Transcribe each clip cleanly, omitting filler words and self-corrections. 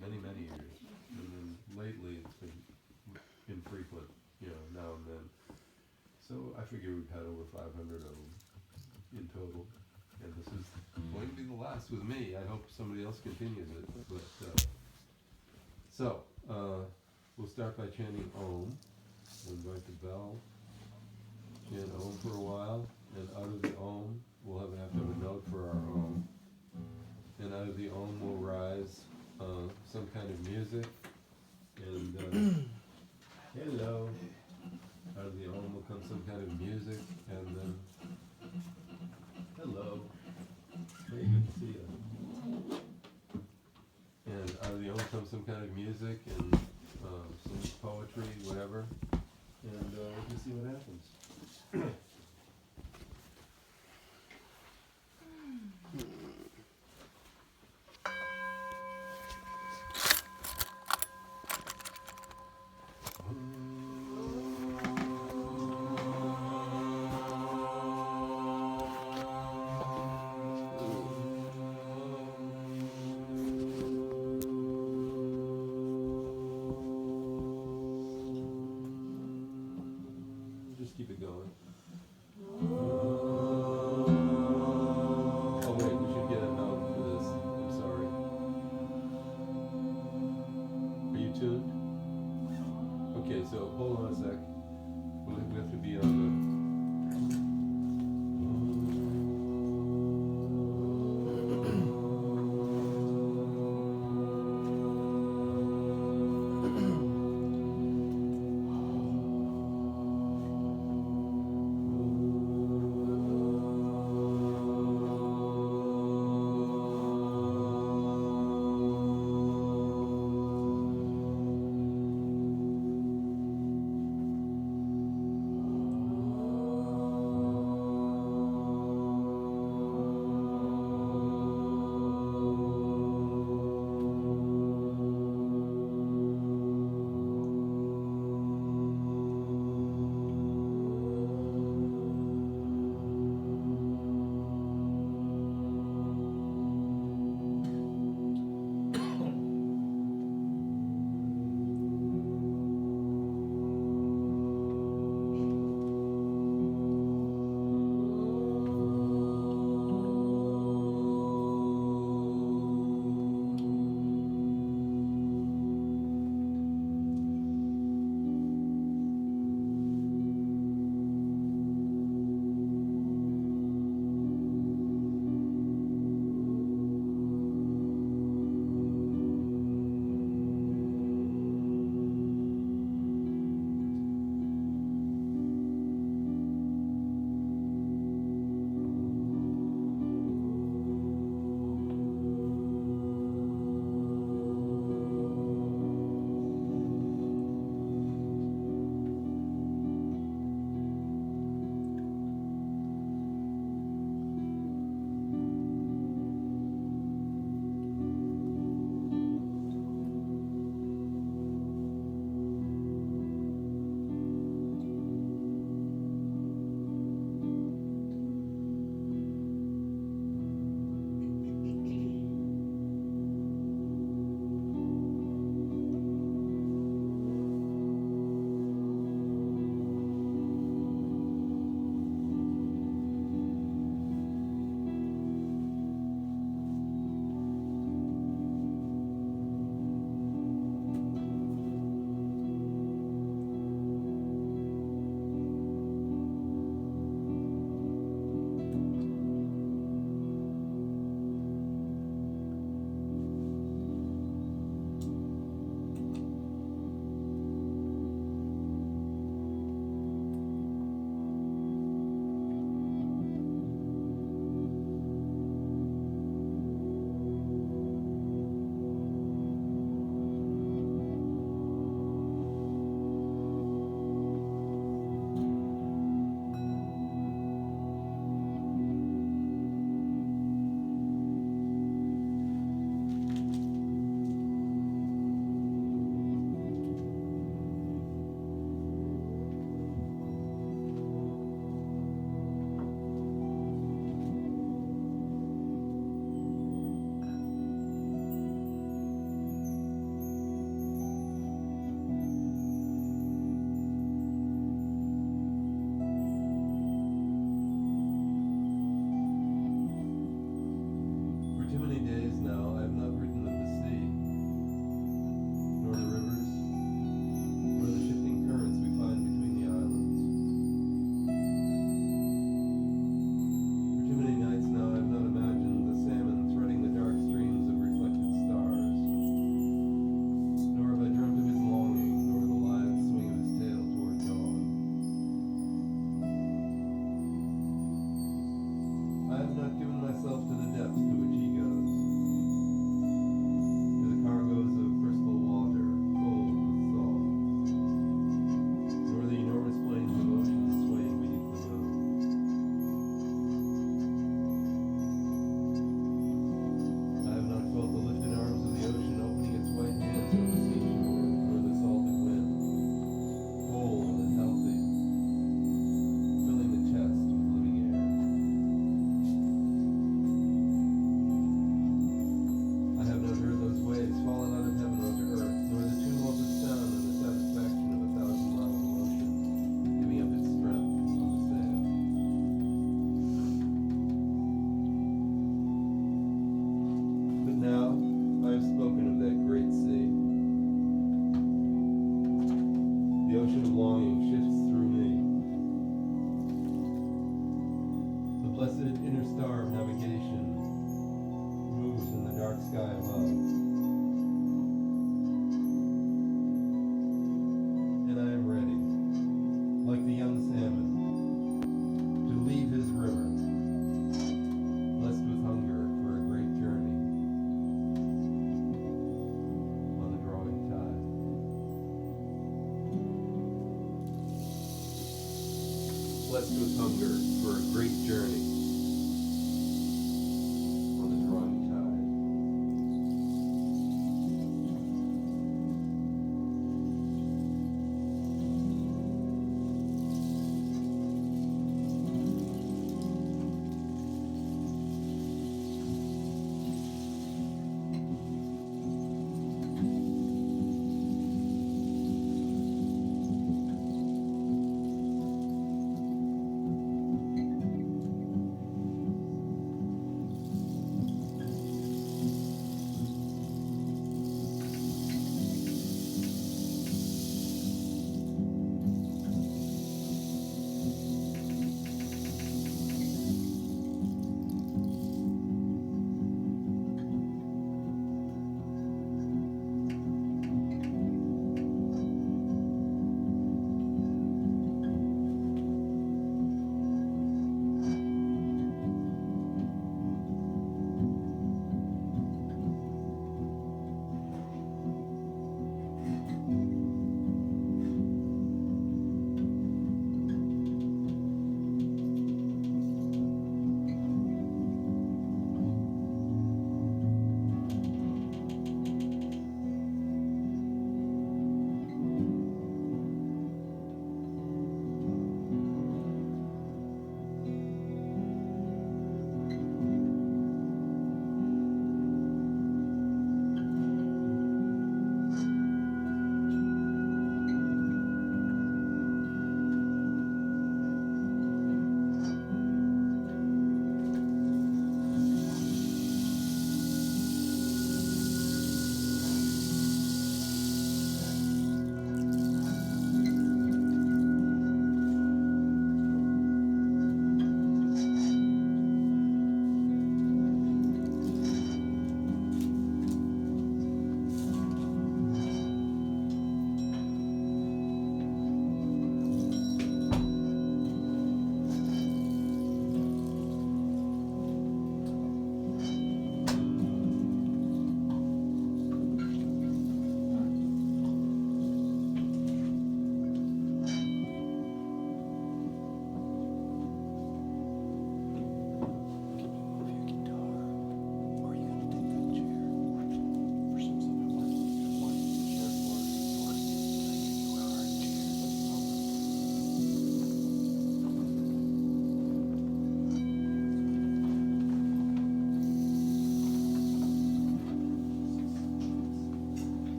many years. And then lately it's been infrequent, now and then. So I figure we've had over 500 of them in total. And this is going to be the last with me. I hope somebody else continues it. But we'll start by chanting Om. We'll invite the bell. Chant Om for a while, and out of the Om, we'll have to have a note for our Om. And out of the Om will rise some kind of music. And hello. Out of the Om will come some kind of music, and then hello. Very good to see you. And out of the Om comes some kind of music and some poetry, whatever. And we'll just see what happens. Just keep it going. Oh wait, we should get a note for this. I'm sorry. Are you tuned? Okay, so hold on a sec. We have to be on the... love. And I am ready, like the young salmon, to leave his river, blessed with hunger for a great journey on the drawing tide. Blessed with hunger for a great journey on the drawing tide.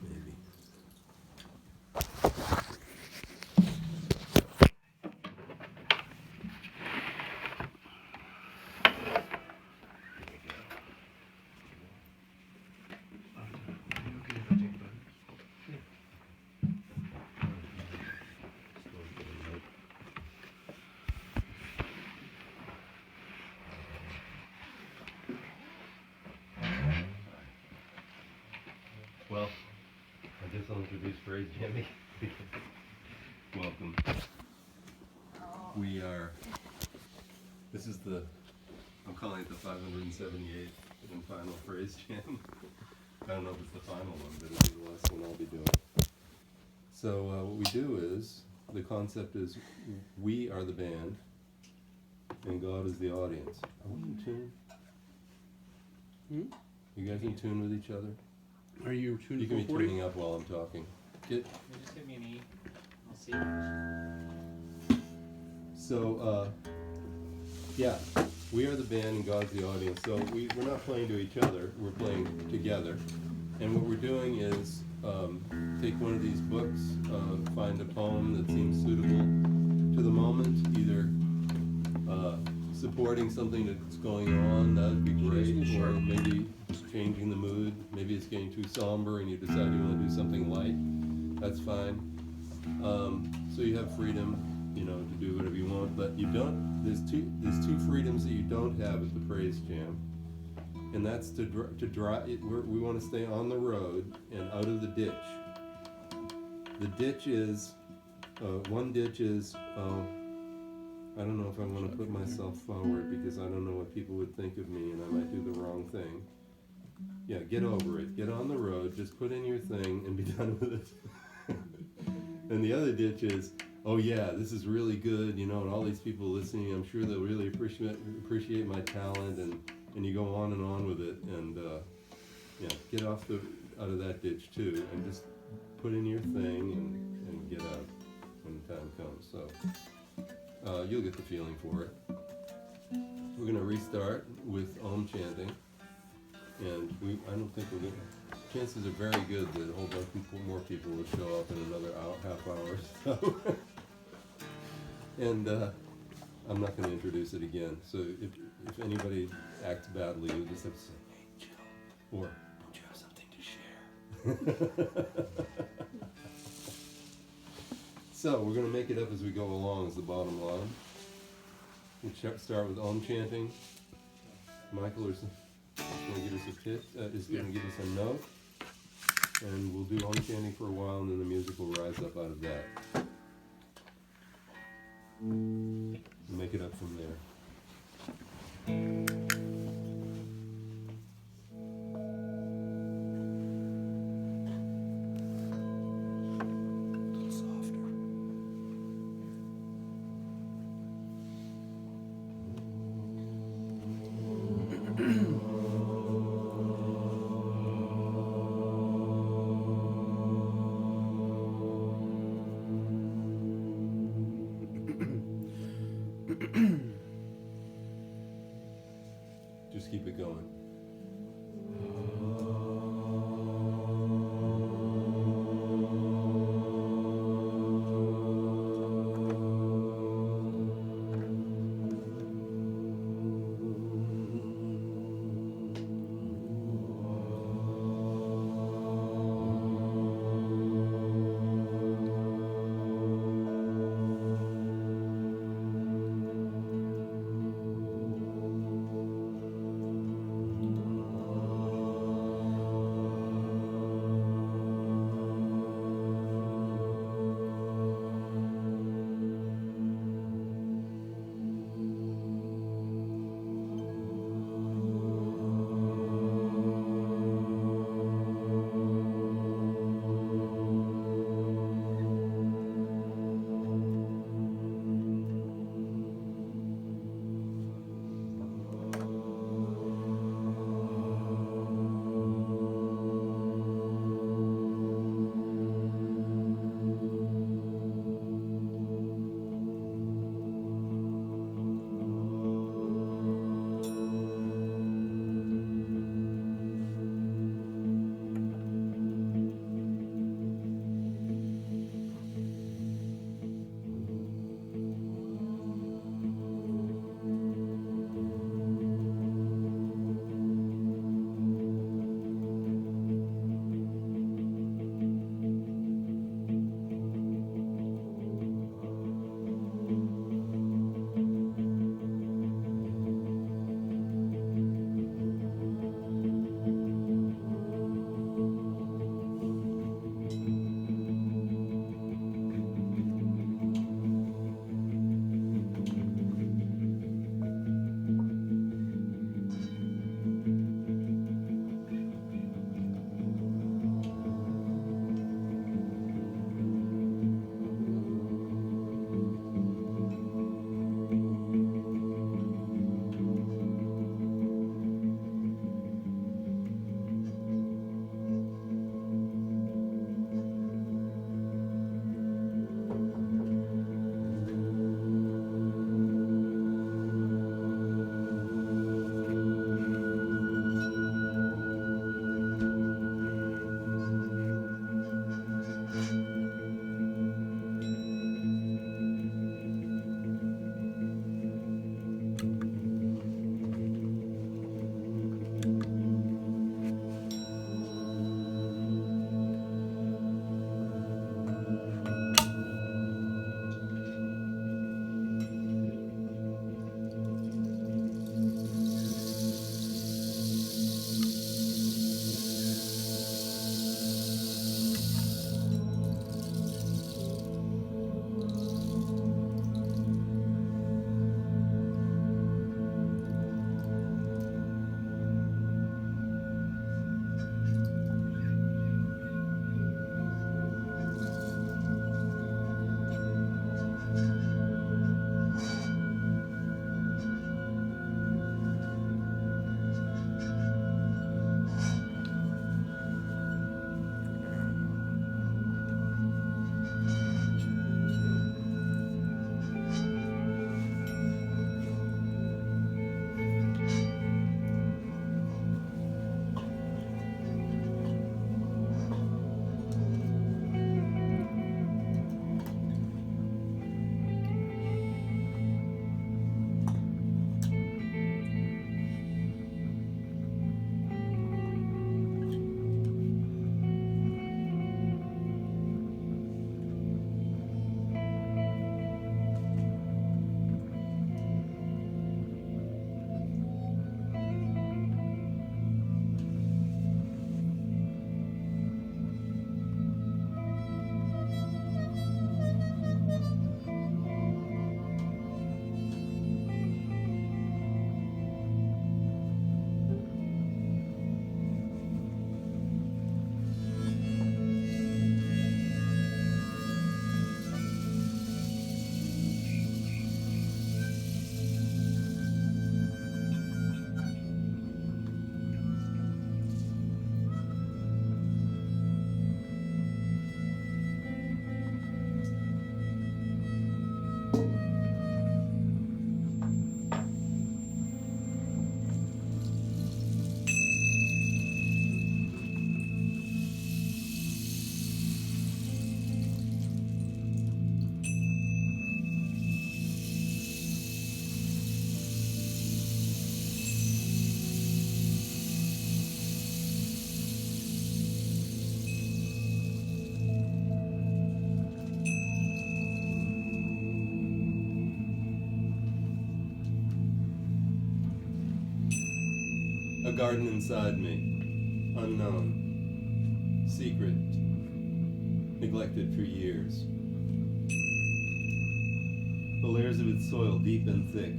Maybe. Well, I guess I'll introduce praisejam. Welcome. This is I'm calling it the 578th and final praisejam. I don't know if it's the final one, but it'll be the last one I'll be doing. So what we do is, the concept is, we are the band, and God is the audience. Are we in tune? You guys in tune with each other? Are you tuned? You can be tuning up while I'm talking. Just give me an E. I'll see. So, yeah, we are the band and God's the audience. So we're not playing to each other, we're playing together. And what we're doing is take one of these books, find a poem that seems supporting something that's going on, that would be great. Sure. Or maybe changing the mood. Maybe it's getting too somber and you decide you want to do something light. That's fine. So you have freedom, to do whatever you want. But you don't. There's two freedoms that you don't have at the Praise Jam, and that's to drive. We want to stay on the road and out of the ditch. The ditch is one ditch is. I don't know if I want to put myself forward because I don't know what people would think of me and I might do the wrong thing. Yeah, get over it. Get on the road. Just put in your thing and be done with it. And the other ditch is, oh yeah, this is really good, and all these people listening, I'm sure they'll really appreciate my talent, and you go on and on with it, and get out of that ditch too, and just put in your thing and get out when the time comes. So you'll get the feeling for it. We're going to restart with Om chanting, and I don't think we're going to. Chances are very good that a whole bunch more people will show up in another half hour. So, and I'm not going to introduce it again. So if anybody acts badly, you'll just have to say, "Hey, chill," or "Don't you have something to share?" So we're going to make it up as we go along. Is the bottom line. We'll start with Om chanting. Michael is going to give us a tip. Is going to give us a note. And we'll do Om chanting for a while, and then the music will rise up out of that. Make it up from there. Just keep it going. garden inside me, unknown, secret, neglected for years. The layers of its soil deep and thick.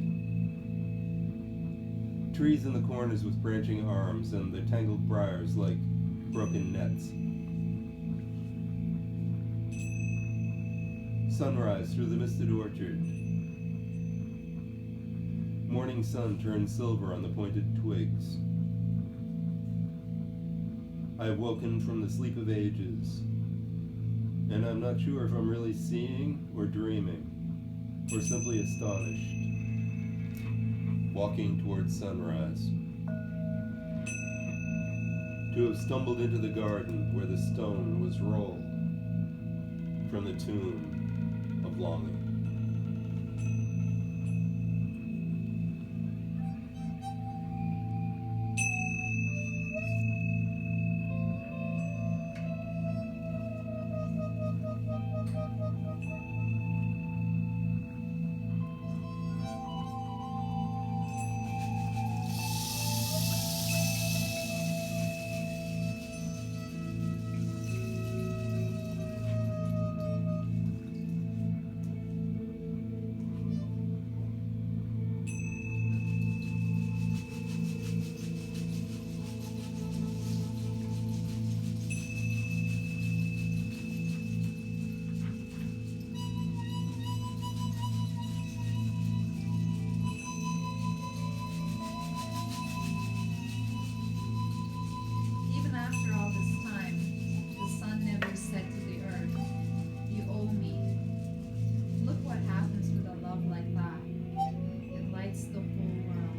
Trees in the corners with branching arms and their tangled briars like broken nets. Sunrise through the misted orchard. Morning sun turns silver on the pointed twigs. I have woken from the sleep of ages, and I'm not sure if I'm really seeing or dreaming, or simply astonished, walking towards sunrise. To have stumbled into the garden where the stone was rolled from the tomb of longing. After all this time, the sun never said to the earth, "You owe me." Look what happens with a love like that. It lights the whole world.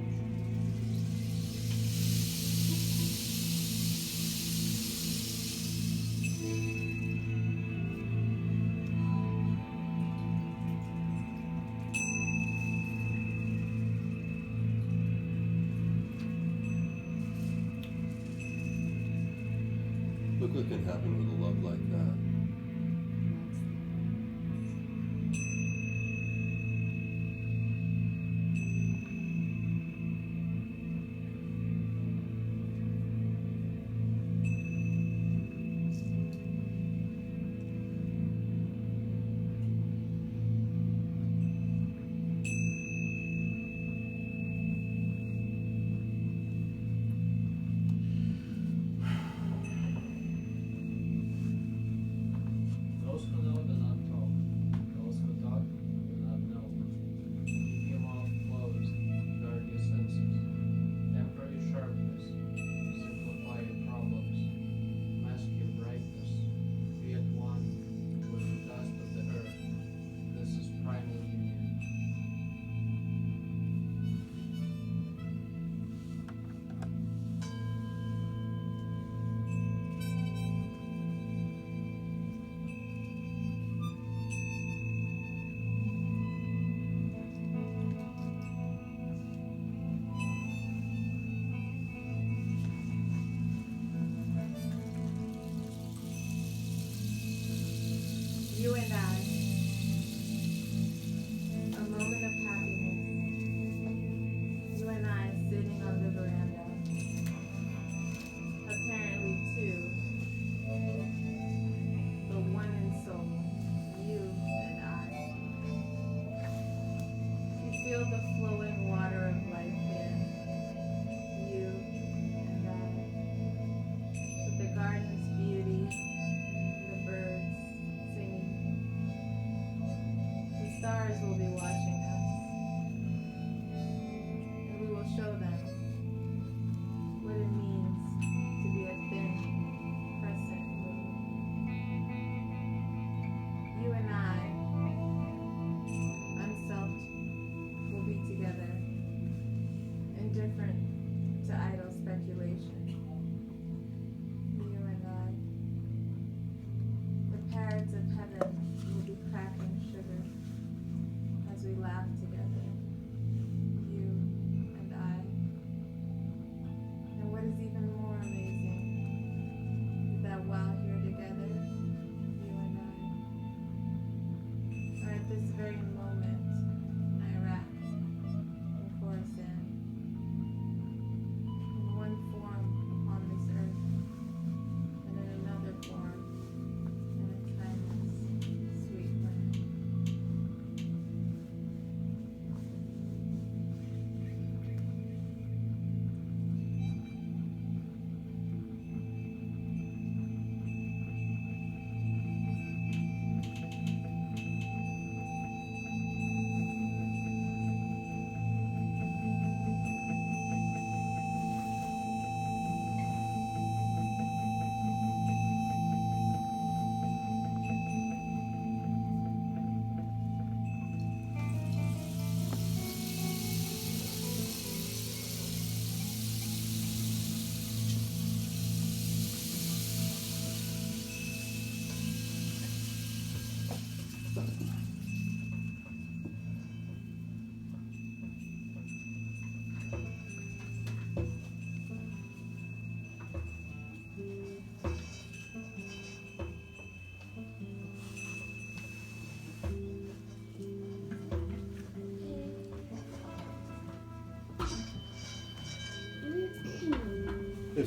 Look what can happen with a love like that. Those who know do not talk. Those who talk do not know. Keep your mouth closed. Guard your senses. Temper your sharpness. Simplify your problems. Mask your brightness. Be at one with the dust of the earth. This is primal union. You and I, a moment of happiness. You and I sitting on the veranda. Apparently two, the one in soul, you and I. You feel the flowing water of life here, you and I. With the garden's beauty, the birds singing. The stars will be watching us, and we will show them what it means to be a thin crescent moon. You and I, unselfed, will be together, indifferent to idle speculation. You and I, the parrots of heaven will be cracking sugar.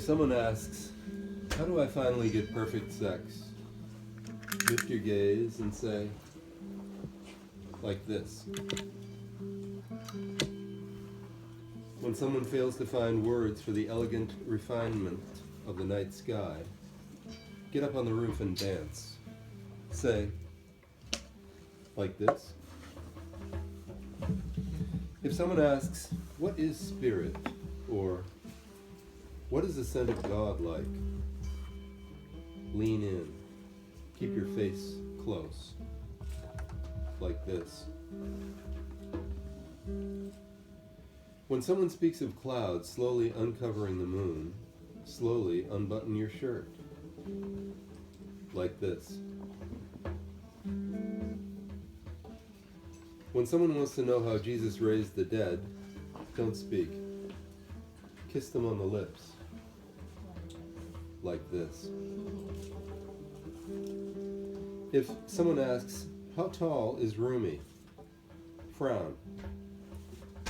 If someone asks, how do I finally get perfect sex? Lift your gaze and say, like this. When someone fails to find words for the elegant refinement of the night sky, get up on the roof and dance. Say, like this. If someone asks, what is spirit? Or, what is the scent of God like? Lean in. Keep your face close. Like this. When someone speaks of clouds slowly uncovering the moon, slowly unbutton your shirt. Like this. When someone wants to know how Jesus raised the dead, don't speak. Kiss them on the lips. Like this. If someone asks, how tall is Rumi? Frown.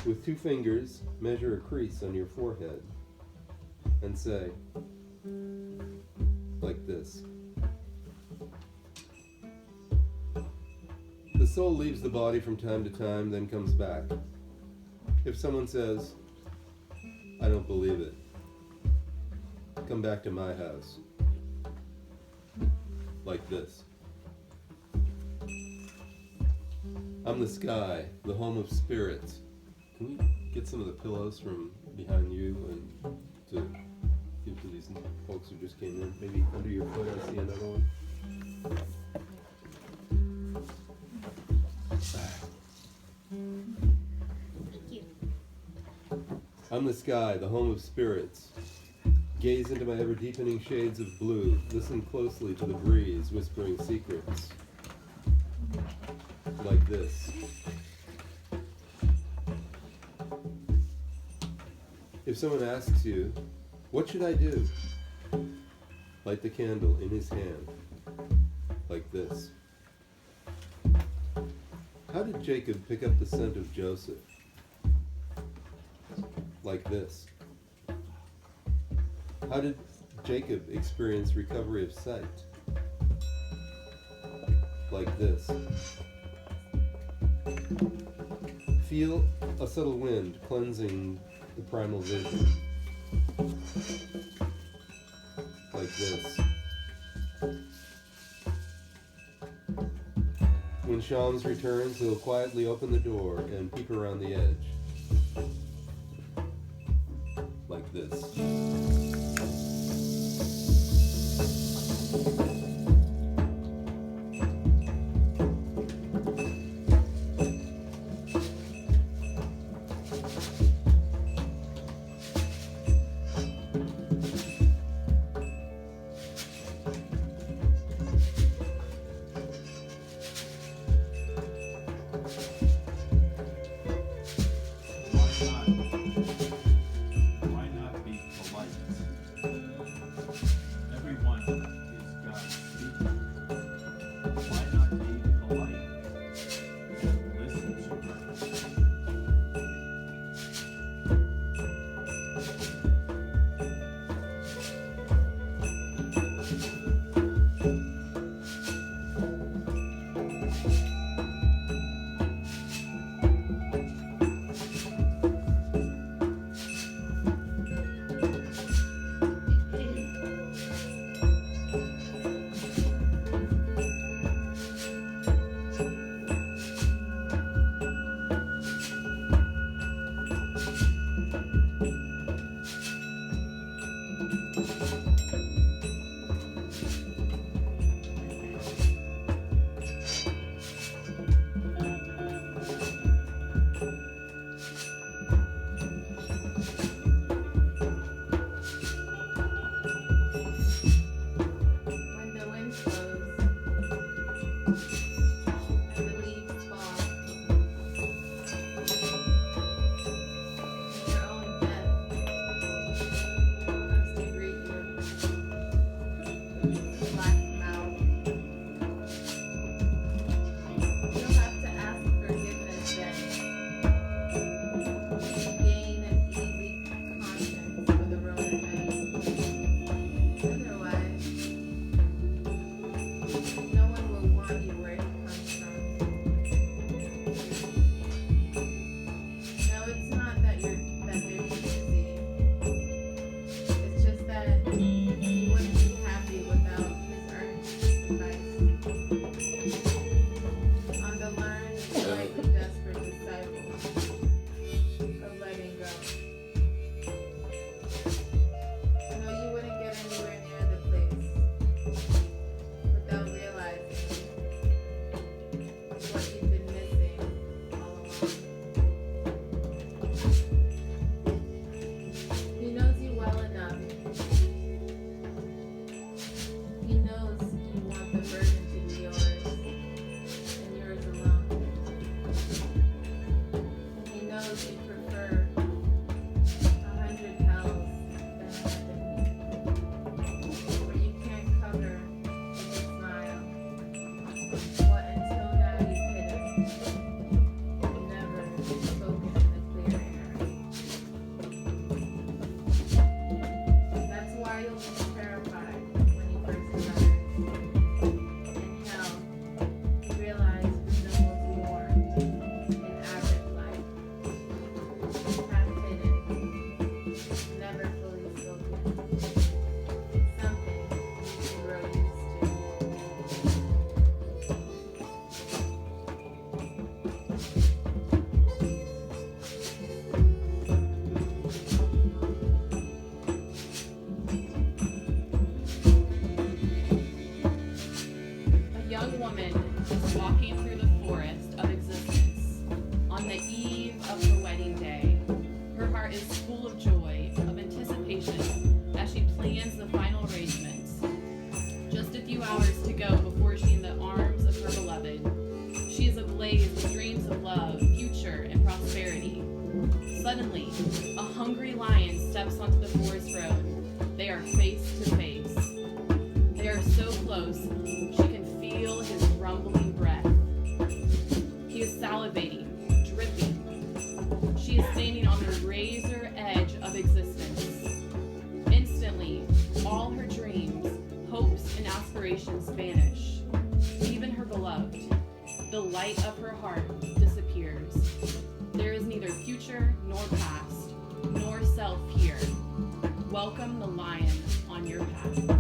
With 2 fingers, measure a crease on your forehead and say, like this. The soul leaves the body from time to time, then comes back. If someone says, I don't believe it, come back to my house. Like this. I'm the sky, the home of spirits. Can we get some of the pillows from behind you and to give to these folks who just came in? Maybe under your foot, I see another one. Thank you. I'm the sky, the home of spirits. Gaze into my ever-deepening shades of blue. Listen closely to the breeze, whispering secrets. Like this. If someone asks you, what should I do? Light the candle in his hand. Like this. How did Jacob pick up the scent of Joseph? Like this. How did Jacob experience recovery of sight? Like this. Feel a subtle wind cleansing the primal vision. Like this. When Shams returns, he'll quietly open the door and peek around the edge. Like this. Why not be polite? suppose you'd prefer 100 hells than 100 where you can't cover with a smile what until now you've hidden, never spoken in the clear air. That's why you'll be terrified when you first encounter. In hell, you realize resembles warm in avid light, half hidden, never fully spoken, something you grow used to. A young woman is walking through the forest of existence on the eve of her wedding day. Her heart is full of joy, of anticipation, as she plans the final arrangements. Just a few hours to go before she in the arms of her beloved. She is ablaze with dreams of love, future, and prosperity. Suddenly, a hungry lion steps onto the forest road. They are face to face. They are so close, she can feel his rumbling breath. He is salivating, dripping. She is standing on the razor edge of existence. Instantly, all her dreams, hopes, and aspirations vanish. Even her beloved, the light of her heart, disappears. There is neither future nor past, nor self here. Welcome the lion on your path.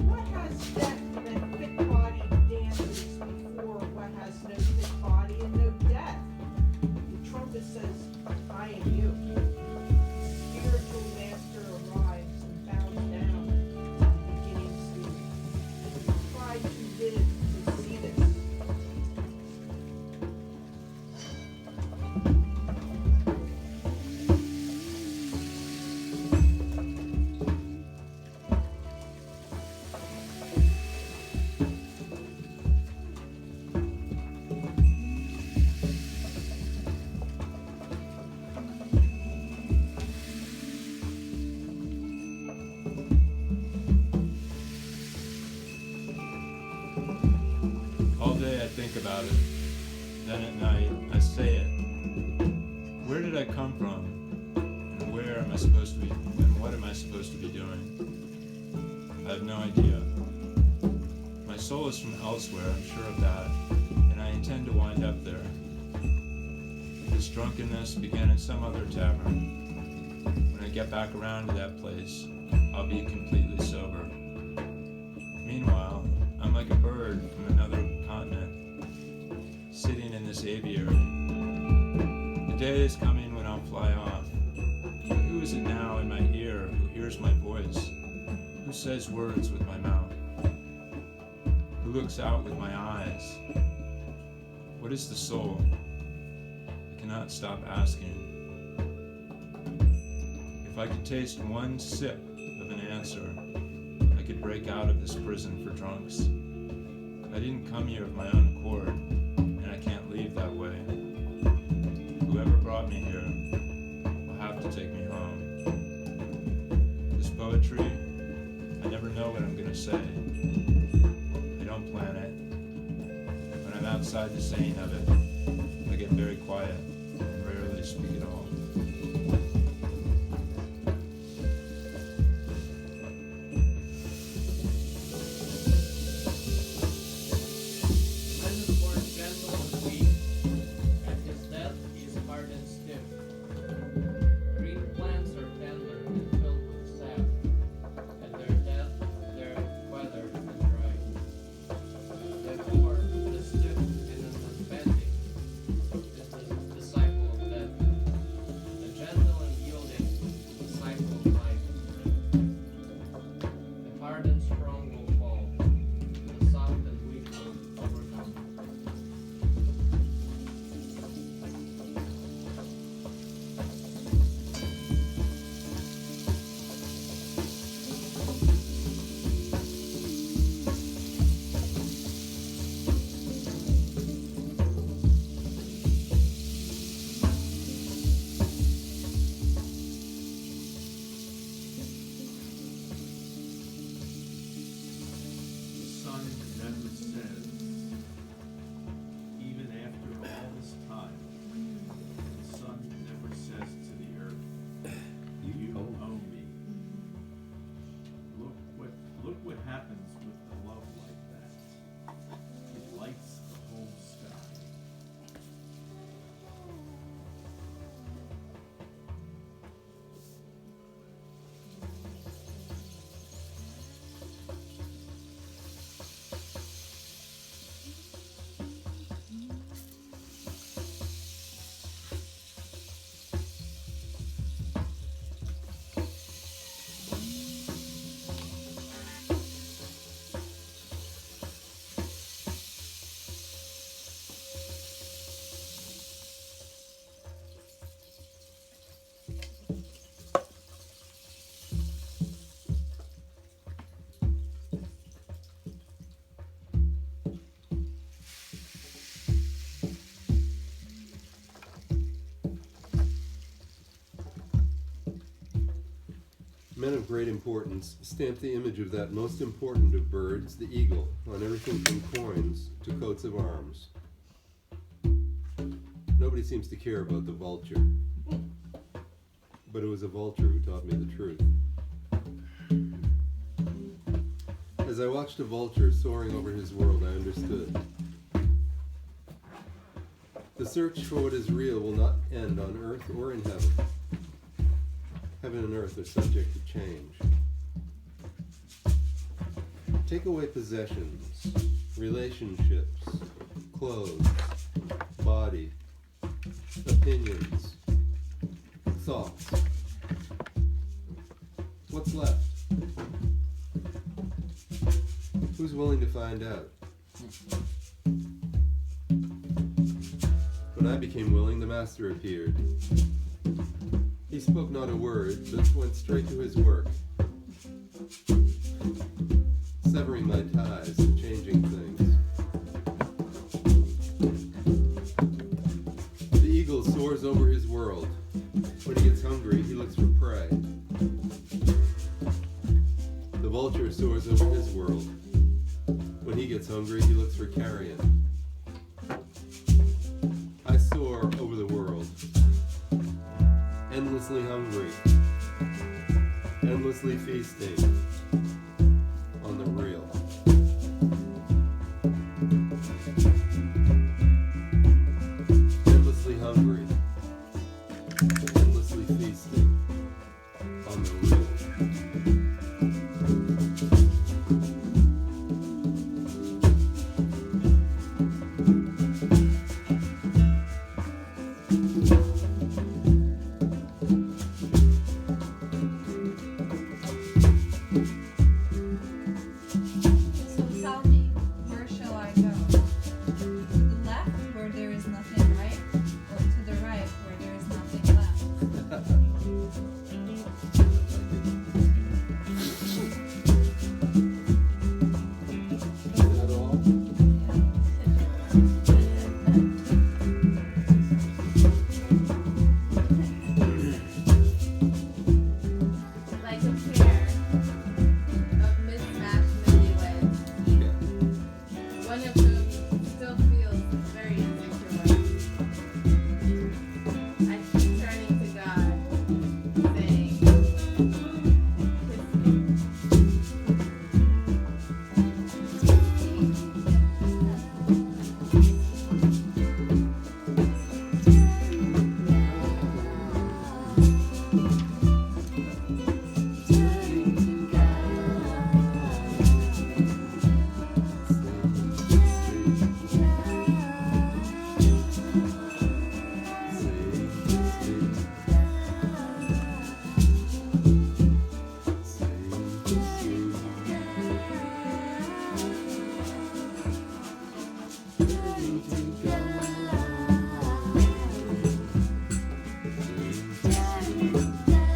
What has death that fit body dances before what has no fit body and no death? The trumpet says, I am you. Spiritual master arrives and bows down at the beginning scene. Try to live to see this. All day I think about it. Then at night I say it. Where did I come from? And where am I supposed to be? And what am I supposed to be doing? I have no idea. My soul is from elsewhere, I'm sure of that, and I intend to wind up there. This drunkenness began in some other tavern. When I get back around to that place, I'll be completely sober. Meanwhile, I'm like a bird from another continent, sitting in this aviary. The day is coming when I'll fly off. But who is it now in my ear who hears my voice? Who says words with my mouth? Who looks out with my eyes? What is the soul? I cannot stop asking. If I could taste one sip of an answer, I could break out of this prison for drunks. I didn't come here of my own accord, and I can't leave that way. Whoever brought me here will have to take me home. This poetry, I never know what I'm gonna say. I don't plan it. When I'm outside the saying of it, I get very quiet and rarely speak at all. Man is born gentle and weak. At his death, he is hard and stiff. Green plants are tender and filled with sap. At their death, they're weathered and dry. Therefore, the stiff and unbending is the disciple of death. Men of great importance stamp the image of that most important of birds, the eagle, on everything from coins to coats of arms. Nobody seems to care about the vulture, but it was a vulture who taught me the truth. As I watched a vulture soaring over his world, I understood. The search for what is real will not end on earth or in heaven. Heaven and earth are subject to change. Take away possessions, relationships, clothes, body, opinions, thoughts. What's left? Who's willing to find out? When I became willing, the master appeared. He spoke not a word, but went straight to his work, severing my ties and changing things. The eagle soars over his world. When he gets hungry, he looks for prey. The vulture soars over his world. When he gets hungry, he looks for carrion. I soar over the world, endlessly hungry, endlessly feasting on the real. Endlessly hungry, endlessly feasting on the real. So tell me, where shall I go? To the left, where there is nothing right, or to the right, where there is nothing left? Is that all? Like a pair of mismatched newlyweds, Yeah. one of whom still feels very insecure. I keep turning to God, saying, "Kiss me."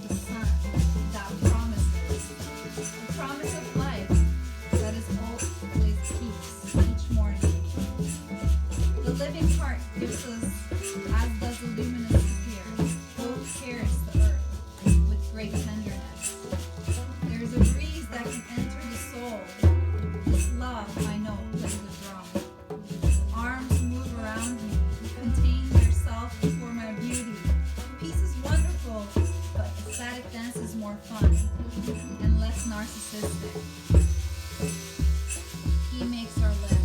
the sun that promises, a promise of life that is always peace each morning. The living heart gives us, as does the luminous sphere, both cares the earth with great tenderness. There is a breeze that can enter the soul. This love, I know, plays a drum. Arms move around me, contain yourself before my beauty. Peace is wonderful, but ecstatic dance is more fun and less narcissistic. He makes our lips.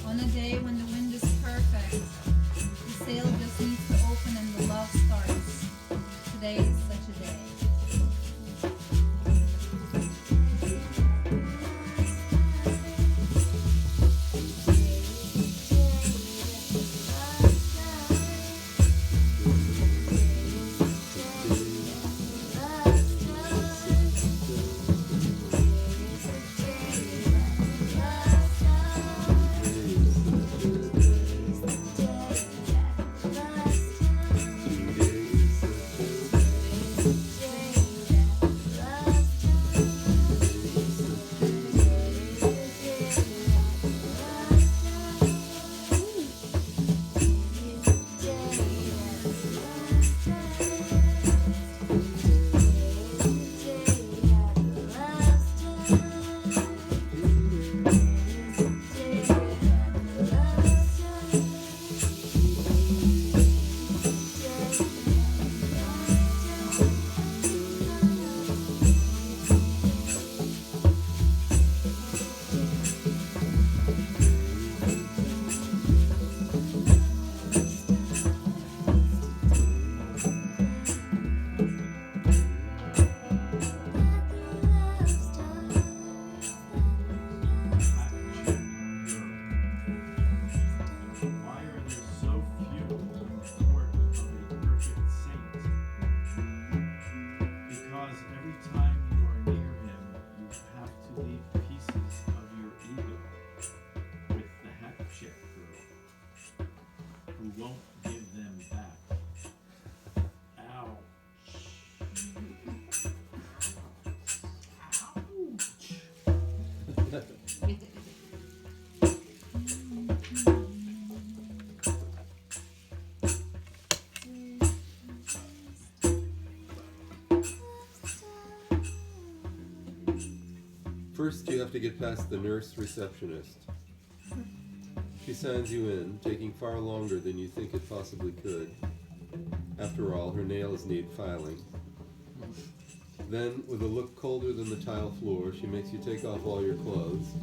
On a day when the wind is perfect, the sail just needs to open and the love starts. Today is such a day. Why are there so few in the court of a perfect saint? Because every time you are near him, you have to leave pieces of your ego with the hat chick girl, who won't give them back. Ouch. First, you have to get past the nurse receptionist. She signs you in, taking far longer than you think it possibly could. After all, her nails need filing. Then, with a look colder than the tile floor, she makes you take off all your clothes.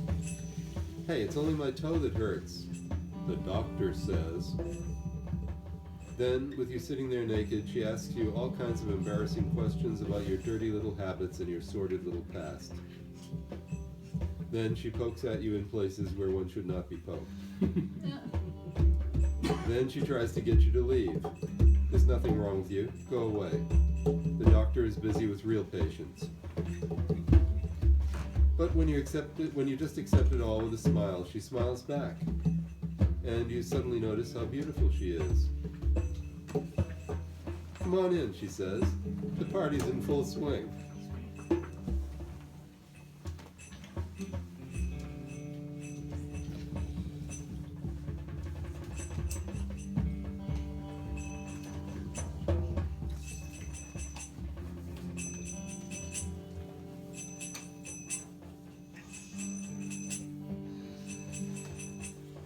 Hey, it's only my toe that hurts, the doctor says. Then, with you sitting there naked, she asks you all kinds of embarrassing questions about your dirty little habits and your sordid little past. Then she pokes at you in places where one should not be poked. Then she tries to get you to leave. There's nothing wrong with you. Go away. The doctor is busy with real patients. But when you just accept it all with a smile, she smiles back. And you suddenly notice how beautiful she is. Come on in, she says. The party's in full swing.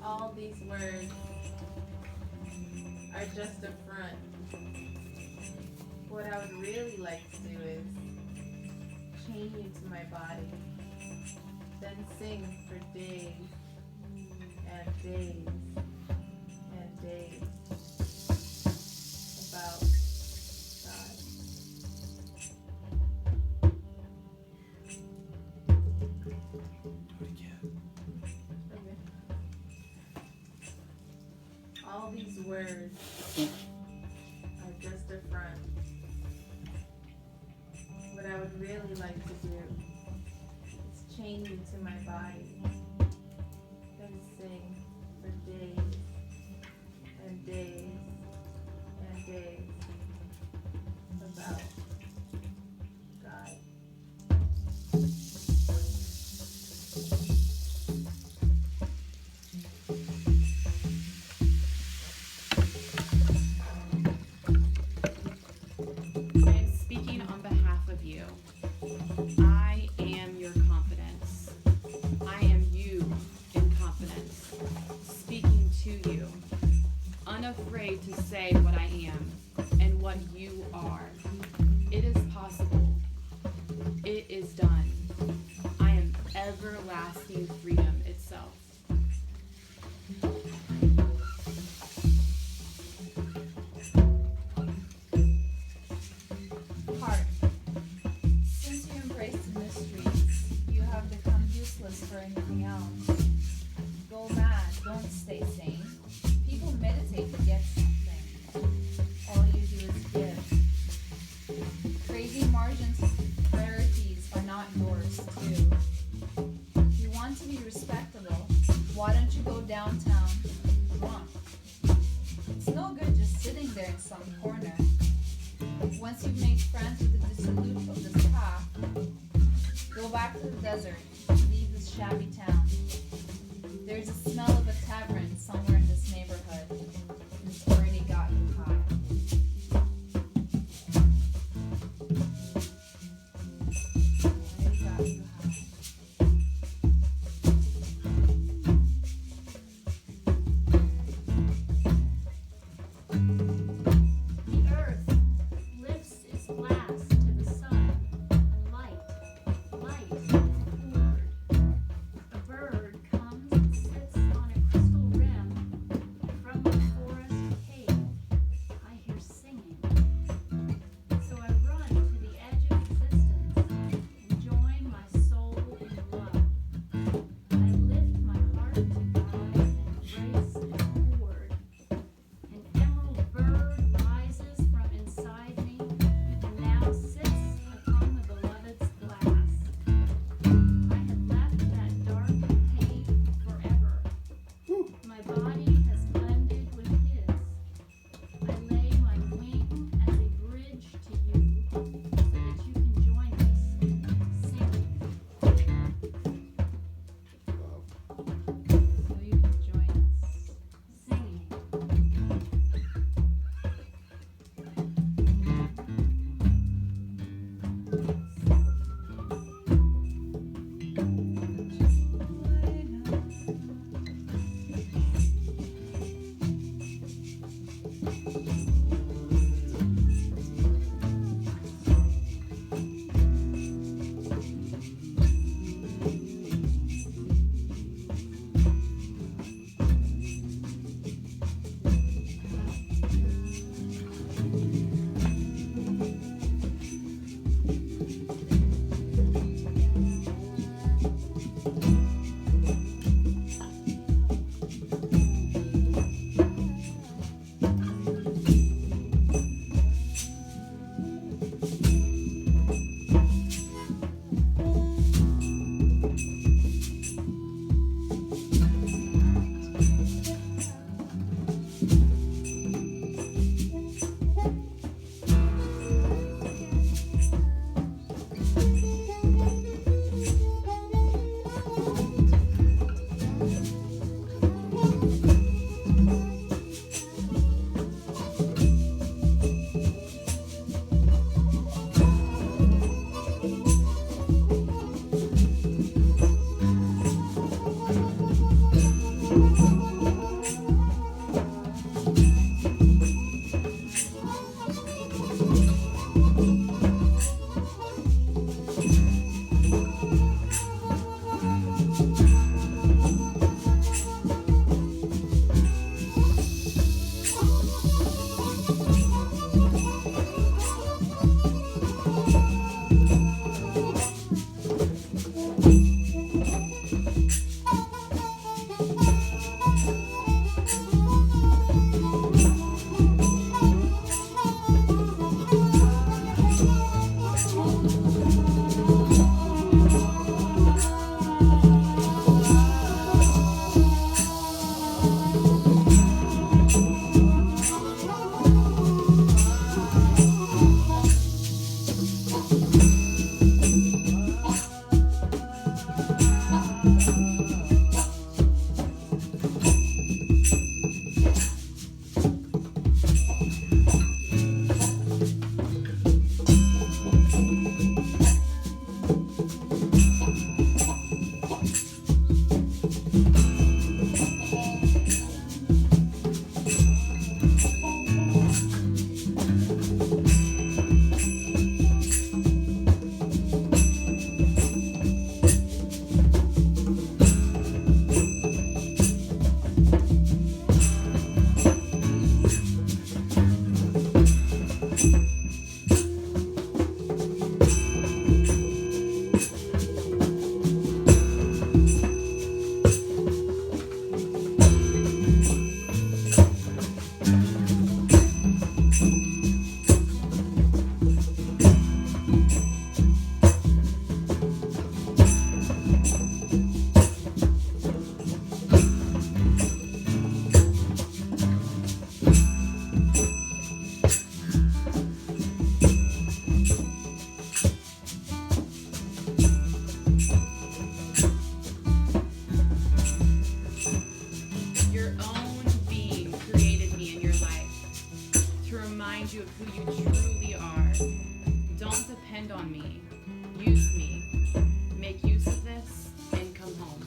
All these words are just a front. What I would really like to do is chain you to my body, then sing for days and days and days about God. Do it again. Okay. All these words are just a front. What I would really like to do is chain you to my body, then sing for days and days and days about useless for anything else. Go mad, don't stay sane. People meditate to get something. All you do is give. Crazy margins, priorities are not yours too. If you want to be respectable, why don't you go downtown drunk? It's no good just sitting there in some corner. Once you've made friends with the dissolute of this path, go back to the desert, leave this shabby town. There's a smell of a tavern somewhere in this neighborhood, and it's already got you high. Already got you high. The earth lifts its glass to the sun, and light, forward. depend on me. Use me. Make use of this and come home.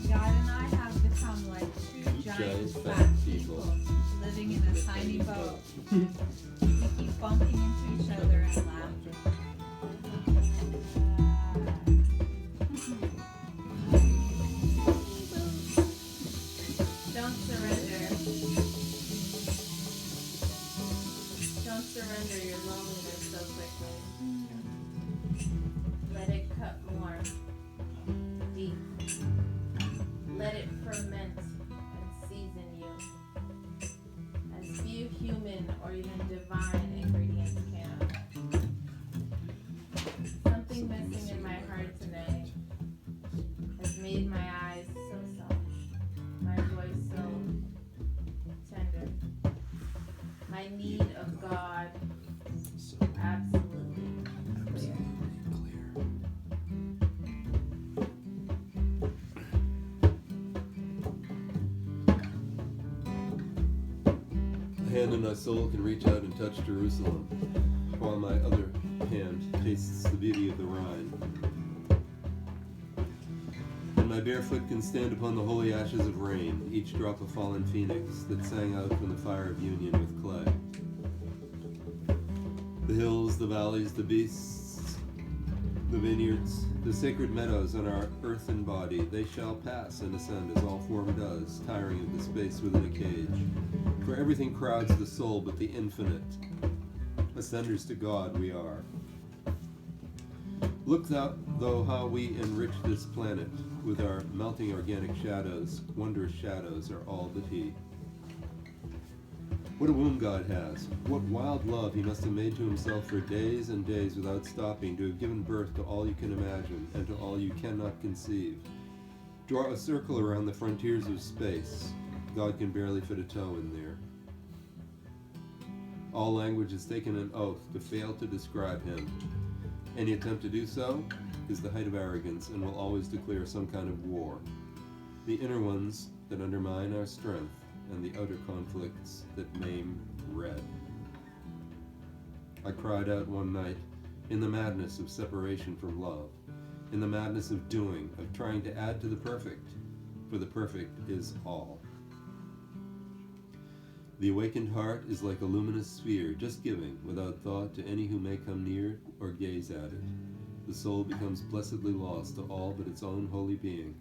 God and I have become like two giant fat people living in a tiny boat. We keep bumping into each other and laughing. Don't surrender. Don't surrender your loneliness so quickly. Let it cut more deep. Let it ferment and season you. As few human or even divine ingredients can. Something missing in my heart tonight has made my eyes so soft, my voice so tender. My need of God absolutely clear. A hand in my soul can reach out and touch Jerusalem, while my other hand tastes the beauty of the Rhine. And my bare foot can stand upon the holy ashes of rain, each drop a fallen phoenix that sang out from the fire of union with clay. The hills, the valleys, the beasts, the vineyards, the sacred meadows on our earthen body, they shall pass and ascend as all form does, tiring of the space within a cage. For everything crowds the soul but the infinite. Ascenders to God we are. Look thou, though, how we enrich this planet with our melting organic shadows. Wondrous shadows are all but He. What a womb God has. What wild love He must have made to Himself for days and days without stopping, to have given birth to all you can imagine and to all you cannot conceive. Draw a circle around the frontiers of space. God can barely fit a toe in there. All language has taken an oath to fail to describe Him. Any attempt to do so is the height of arrogance and will always declare some kind of war. The inner ones that undermine our strength, and the outer conflicts that maim red. I cried out one night in the madness of separation from love, in the madness of doing, of trying to add to the perfect, for the perfect is all. The awakened heart is like a luminous sphere, just giving, without thought, to any who may come near or gaze at it. The soul becomes blessedly lost to all but its own holy being.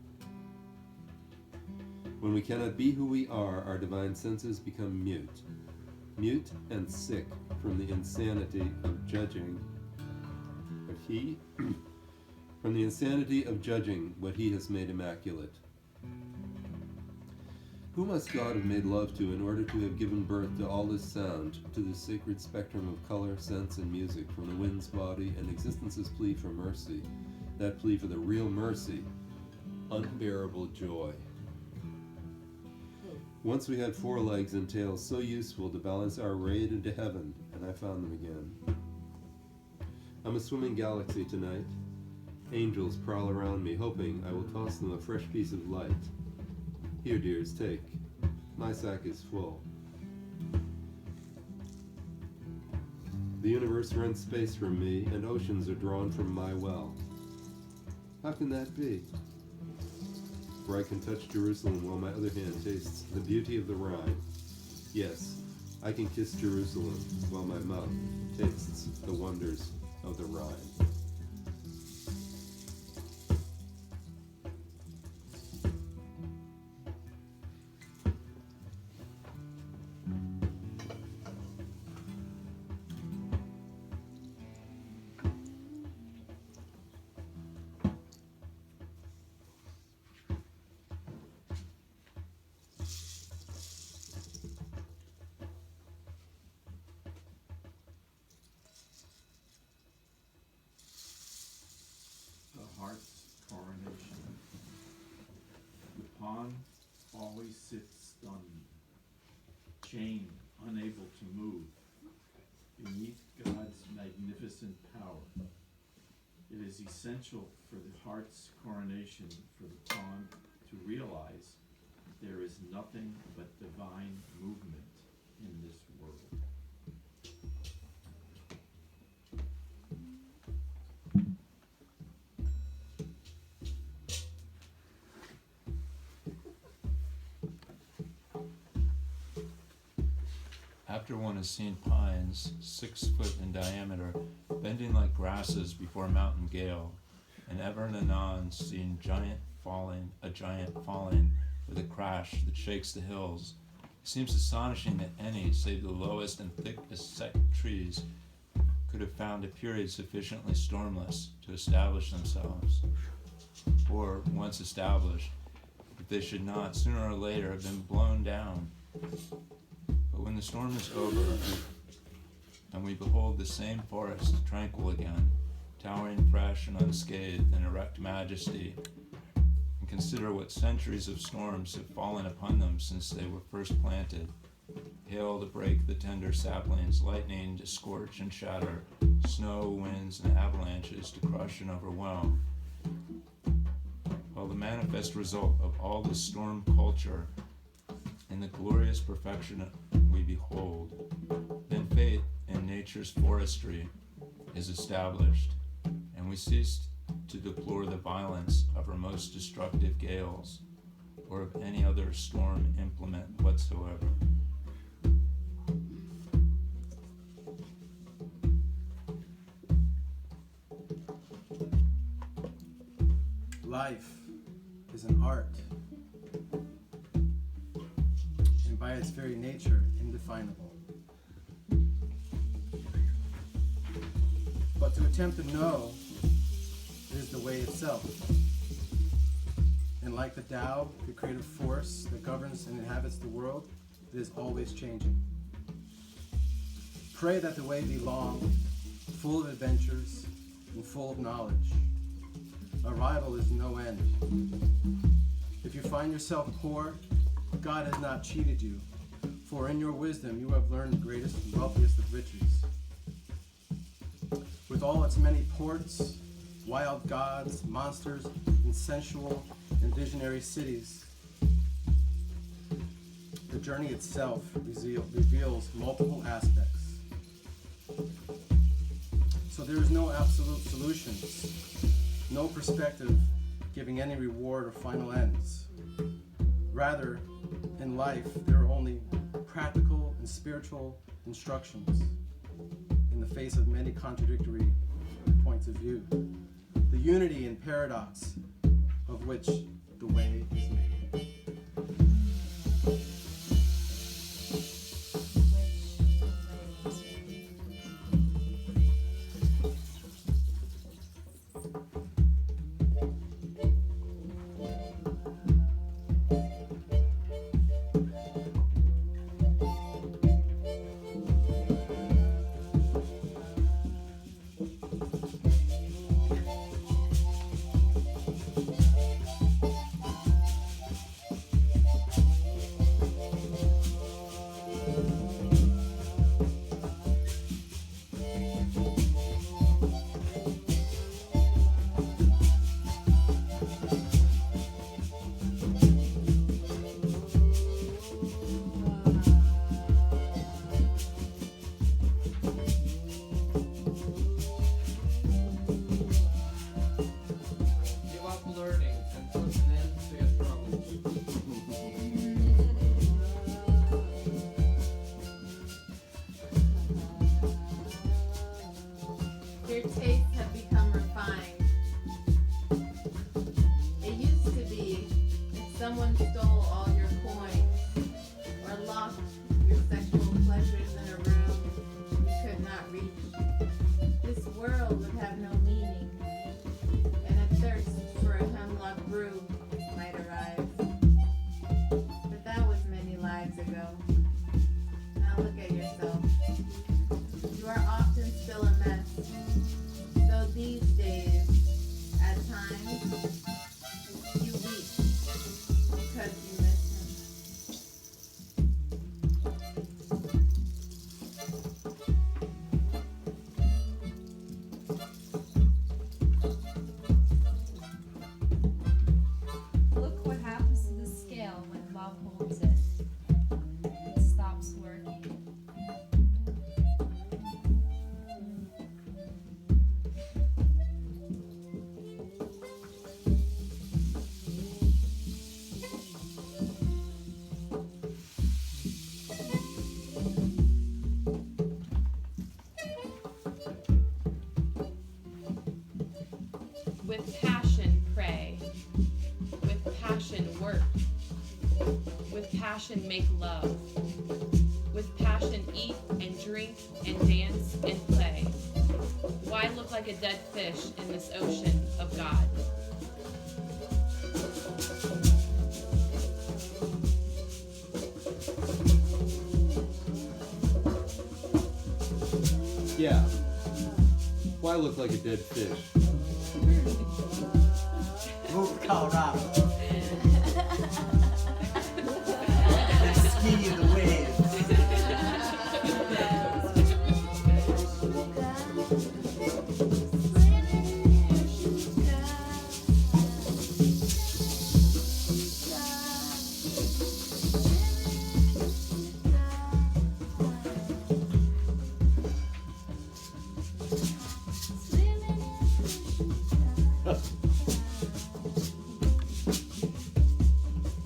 When we cannot be who we are, our divine senses become mute and sick from the insanity of judging what He, from the insanity of judging what He has made immaculate. Who must God have made love to in order to have given birth to all this sound, to this sacred spectrum of color, sense, and music from the wind's body and existence's plea for mercy, that plea for the real mercy, unbearable joy. Once we had 4 legs and tails so useful to balance our raid into heaven, and I found them again. I'm a swimming galaxy tonight. Angels prowl around me, hoping I will toss them a fresh piece of light. Here, dears, take. My sack is full. The universe rents space from me, and oceans are drawn from my well. How can that be? For I can touch Jerusalem while my other hand tastes the beauty of the Rhine. Yes, I can kiss Jerusalem while my mouth tastes the wonders of the Rhine. The heart's coronation. The pawn always sits stunned, chained, unable to move, beneath God's magnificent power. It is essential for the heart's coronation for the pond to realize there is nothing but divine movement in this world. After one has seen pines 6 foot in diameter bending like grasses before a mountain gale, and ever and anon seen a giant falling with a crash that shakes the hills, it seems astonishing that any save the lowest and thickest set trees could have found a period sufficiently stormless to establish themselves, or, once established, that they should not sooner or later have been blown down. But when the storm is over, and we behold the same forest tranquil again, towering fresh and unscathed in erect majesty, and consider what centuries of storms have fallen upon them since they were first planted, hail to break the tender saplings, lightning to scorch and shatter, snow, winds, and avalanches to crush and overwhelm, while the manifest result of all this storm culture in the glorious perfection we behold, then faith in nature's forestry is established, and we cease to deplore the violence of her most destructive gales, or of any other storm implement whatsoever. Life is an art, and by its very nature, indefinable. But to attempt to know is the way itself. And like the Tao, the creative force that governs and inhabits the world, it is always changing. Pray that the way be long, full of adventures, and full of knowledge. Arrival is no end. If you find yourself poor, God has not cheated you, for in your wisdom you have learned the greatest and wealthiest of riches. With all its many ports, wild gods, monsters, and sensual and visionary cities, the journey itself reveals multiple aspects. So there is no absolute solutions, no perspective giving any reward or final ends. Rather, in life, there are only practical and spiritual instructions in the face of many contradictory points of view. The unity and paradox of which the way is made. Give up learning and put an end to your struggles. Your tastes have become refined. It used to be if someone stole all your coins or locked your sexual pleasures in a room you could not reach, this world would have no meaning, and a thirst for a hemlock brew might arise. But that was many lives ago. Now look at yourself. You are often still a mess. So these days, at times, you weep because passion make love. With passion eat and drink and dance and play. Why look like a dead fish in this ocean of God? Yeah. Why look like a dead fish? Move to Colorado. Ski in the waves.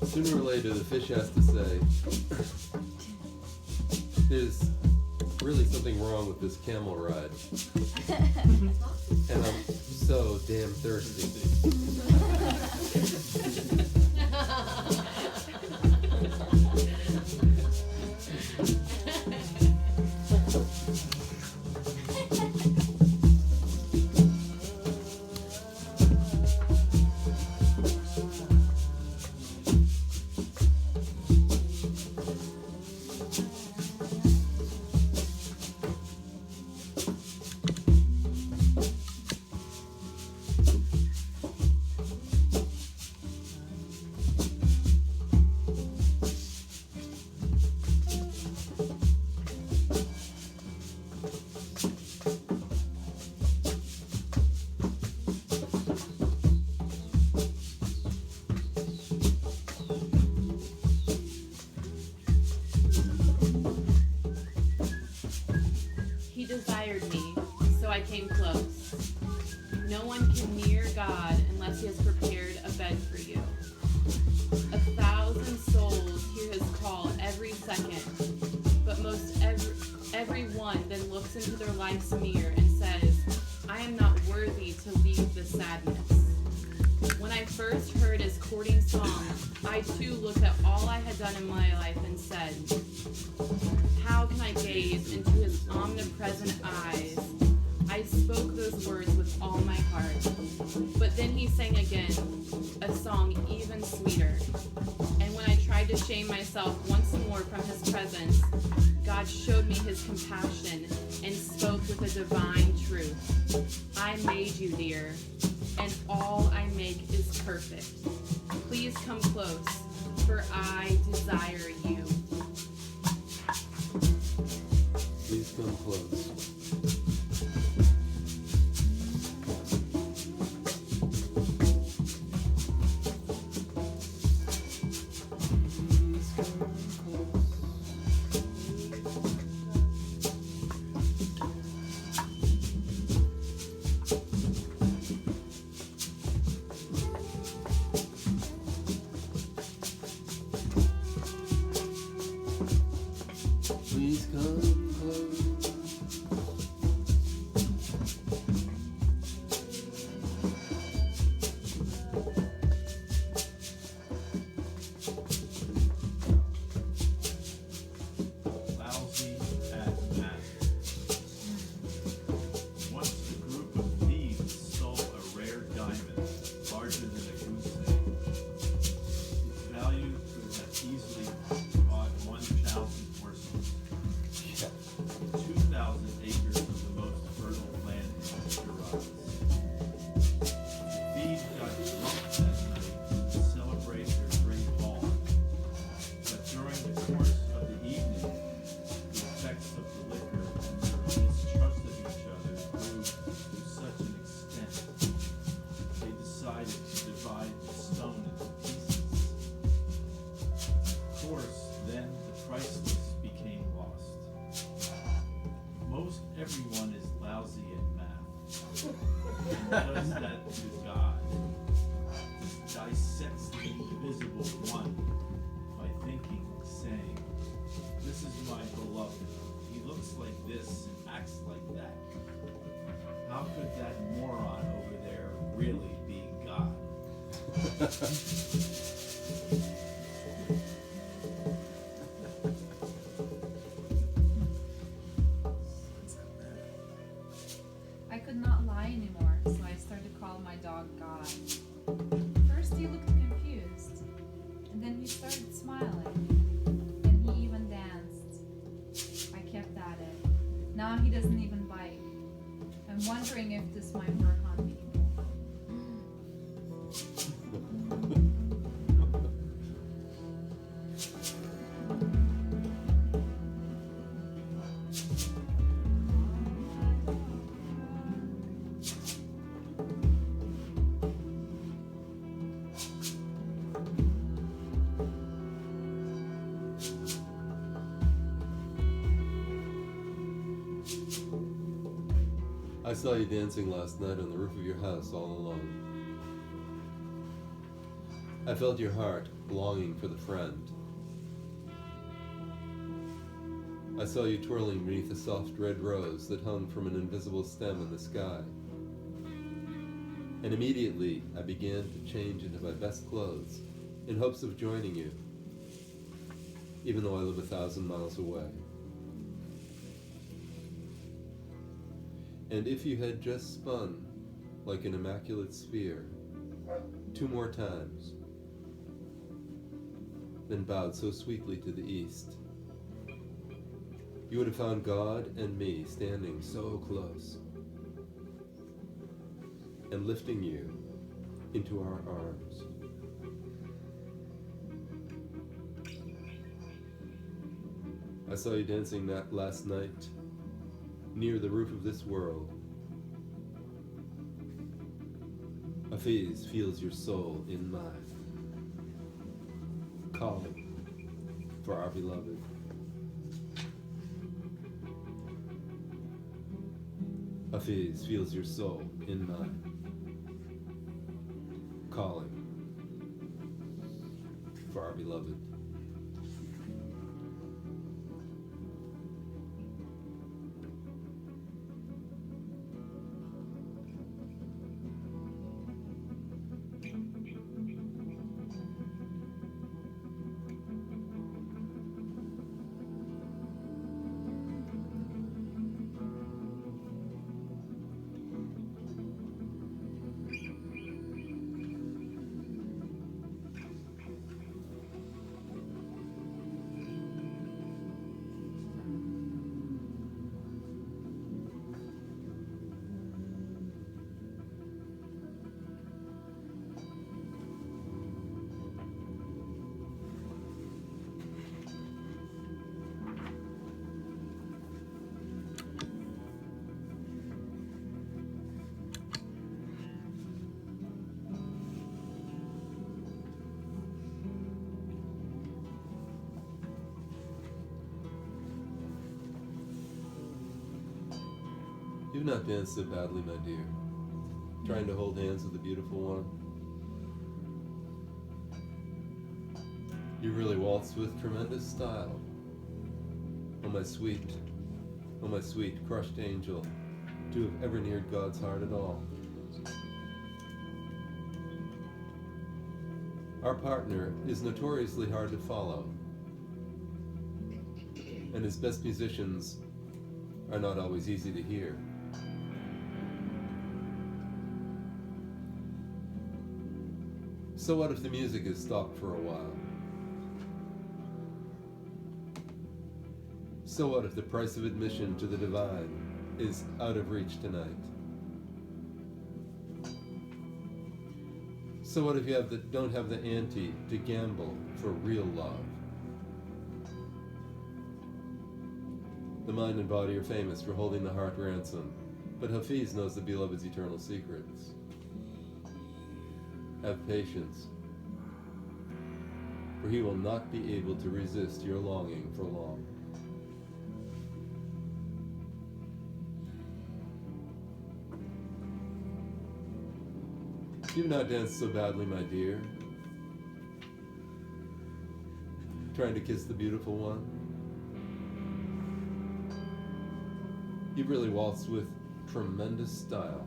Sooner or later, the fish has to say, there's really something wrong with this camel ride. And I'm so damn thirsty. He desired me, so I came close. No one can near God unless he has prepared a bed for you. 1,000 souls hear his call every second, but most everyone then looks into their life's mirror and says, I am not worthy to leave the sadness. When I first heard his courting song, I too looked at all I had done in my life and said, how can I gaze into his omnipresent eyes? I spoke those words with all my heart. But then he sang again, a song even sweeter. And when I tried to shame myself once more from his presence, God showed me his compassion and spoke with a divine truth. I made you, dear, and all I make is perfect. Please come close, for I desire you. Please come close. Please come close. Lousy at math. Once a group of thieves stole a rare diamond, larger than a goose egg. Its value could have easily bought 1,000 horses, 2,000 acres of the most fertile land in Shiraz. The thieves got drunk that night to celebrate their great haul. But during the course of the evening, the effects of the liquor and their mistrust of each other grew to such an extent, they decided to divide the stone into pieces. Of course, then the priceless became lost. Most everyone is lousy at math, and does that to God. Dissects the invisible one by thinking, saying, this is my beloved. He looks like this and acts like that. How could that moron over there really be God? then he started smiling. And he even danced. I kept at it. Now he doesn't even bite. I'm wondering if this might work on me. I saw you dancing last night on the roof of your house all alone. I felt your heart longing for the friend. I saw you twirling beneath a soft red rose that hung from an invisible stem in the sky. And immediately I began to change into my best clothes in hopes of joining you, even though I live 1,000 miles away. And if you had just spun like an immaculate sphere 2 more times, then bowed so sweetly to the east, you would have found God and me standing so close and lifting you into our arms. I saw you dancing that last night near the roof of this world. Hafiz feels your soul in mine, calling for our beloved. Hafiz feels your soul in mine, calling for our beloved. You've not danced so badly, my dear, trying to hold hands with the beautiful one. You really waltzed with tremendous style. Oh my sweet, crushed angel, to have ever neared God's heart at all. Our partner is notoriously hard to follow, and his best musicians are not always easy to hear. So what if the music is stopped for a while? So what if the price of admission to the divine is out of reach tonight? So what if you don't have the ante to gamble for real love? The mind and body are famous for holding the heart ransom, but Hafiz knows the beloved's eternal secrets. Have patience, for he will not be able to resist your longing for long. You've not danced so badly, my dear, trying to kiss the beautiful one. You've really waltzed with tremendous style.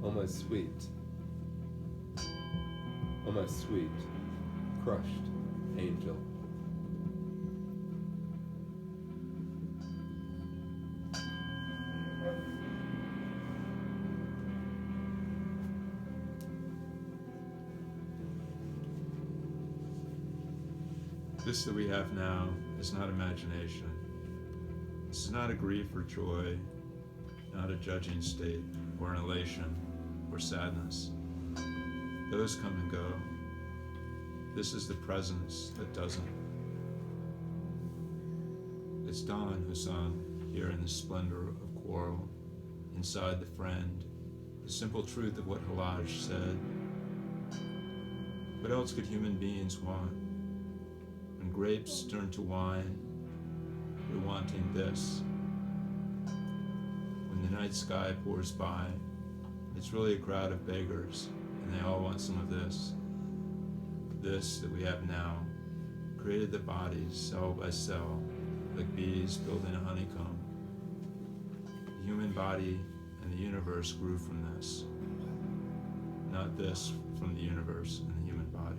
Oh my sweet, crushed angel. This that we have now is not imagination. This is not a grief or joy, not a judging state, or an elation, or sadness. Those come and go. This is the presence that doesn't. It's dawn, Hassan, here in the splendor of quarrel, inside the friend, the simple truth of what Halaj said. What else could human beings want? When grapes turn to wine, they're wanting this. When the night sky pours by, it's really a crowd of beggars, and they all want some of this. This that we have now created the bodies cell by cell, like bees building a honeycomb. The human body and the universe grew from this, not this from the universe and the human body.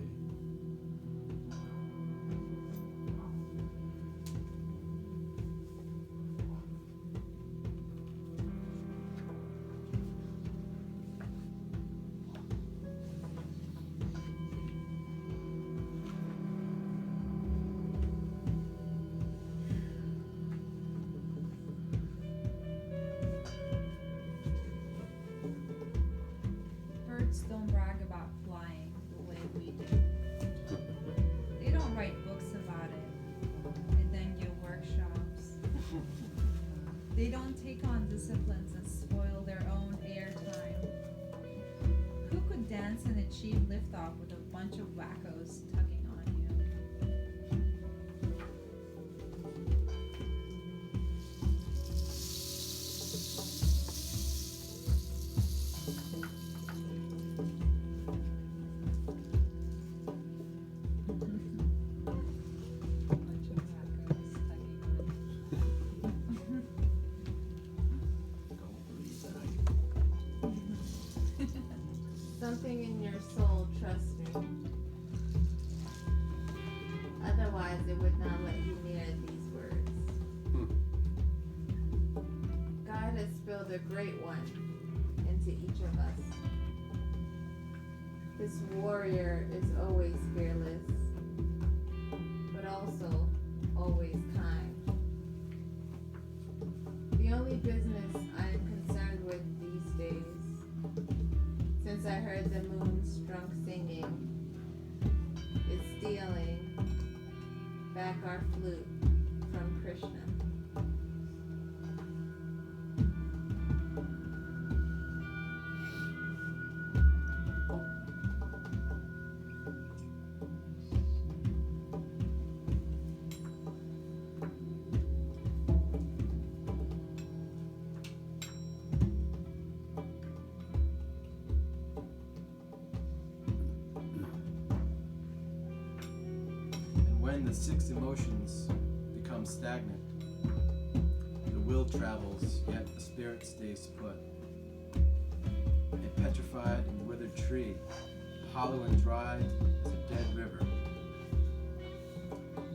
Birds don't brag about flying the way we do. They don't write books about it and then give workshops. They don't take on disciplines and spoil their own airtime. Who could dance and achieve liftoff with a bunch of wackos tugging on you? Bunch of wackos tugging on Something in your soul trusts me. Otherwise, it would not let you near these words. God has spilled a great one into each of us. This warrior is always fearless, but also always kind. The only business I am concerned with these days, since I heard the moon's drunk singing, is stealing back our flute from Krishna. And when the six emotions become stagnant, the will travels, yet the spirit stays put. A petrified and withered tree, hollow and dried as a dead river.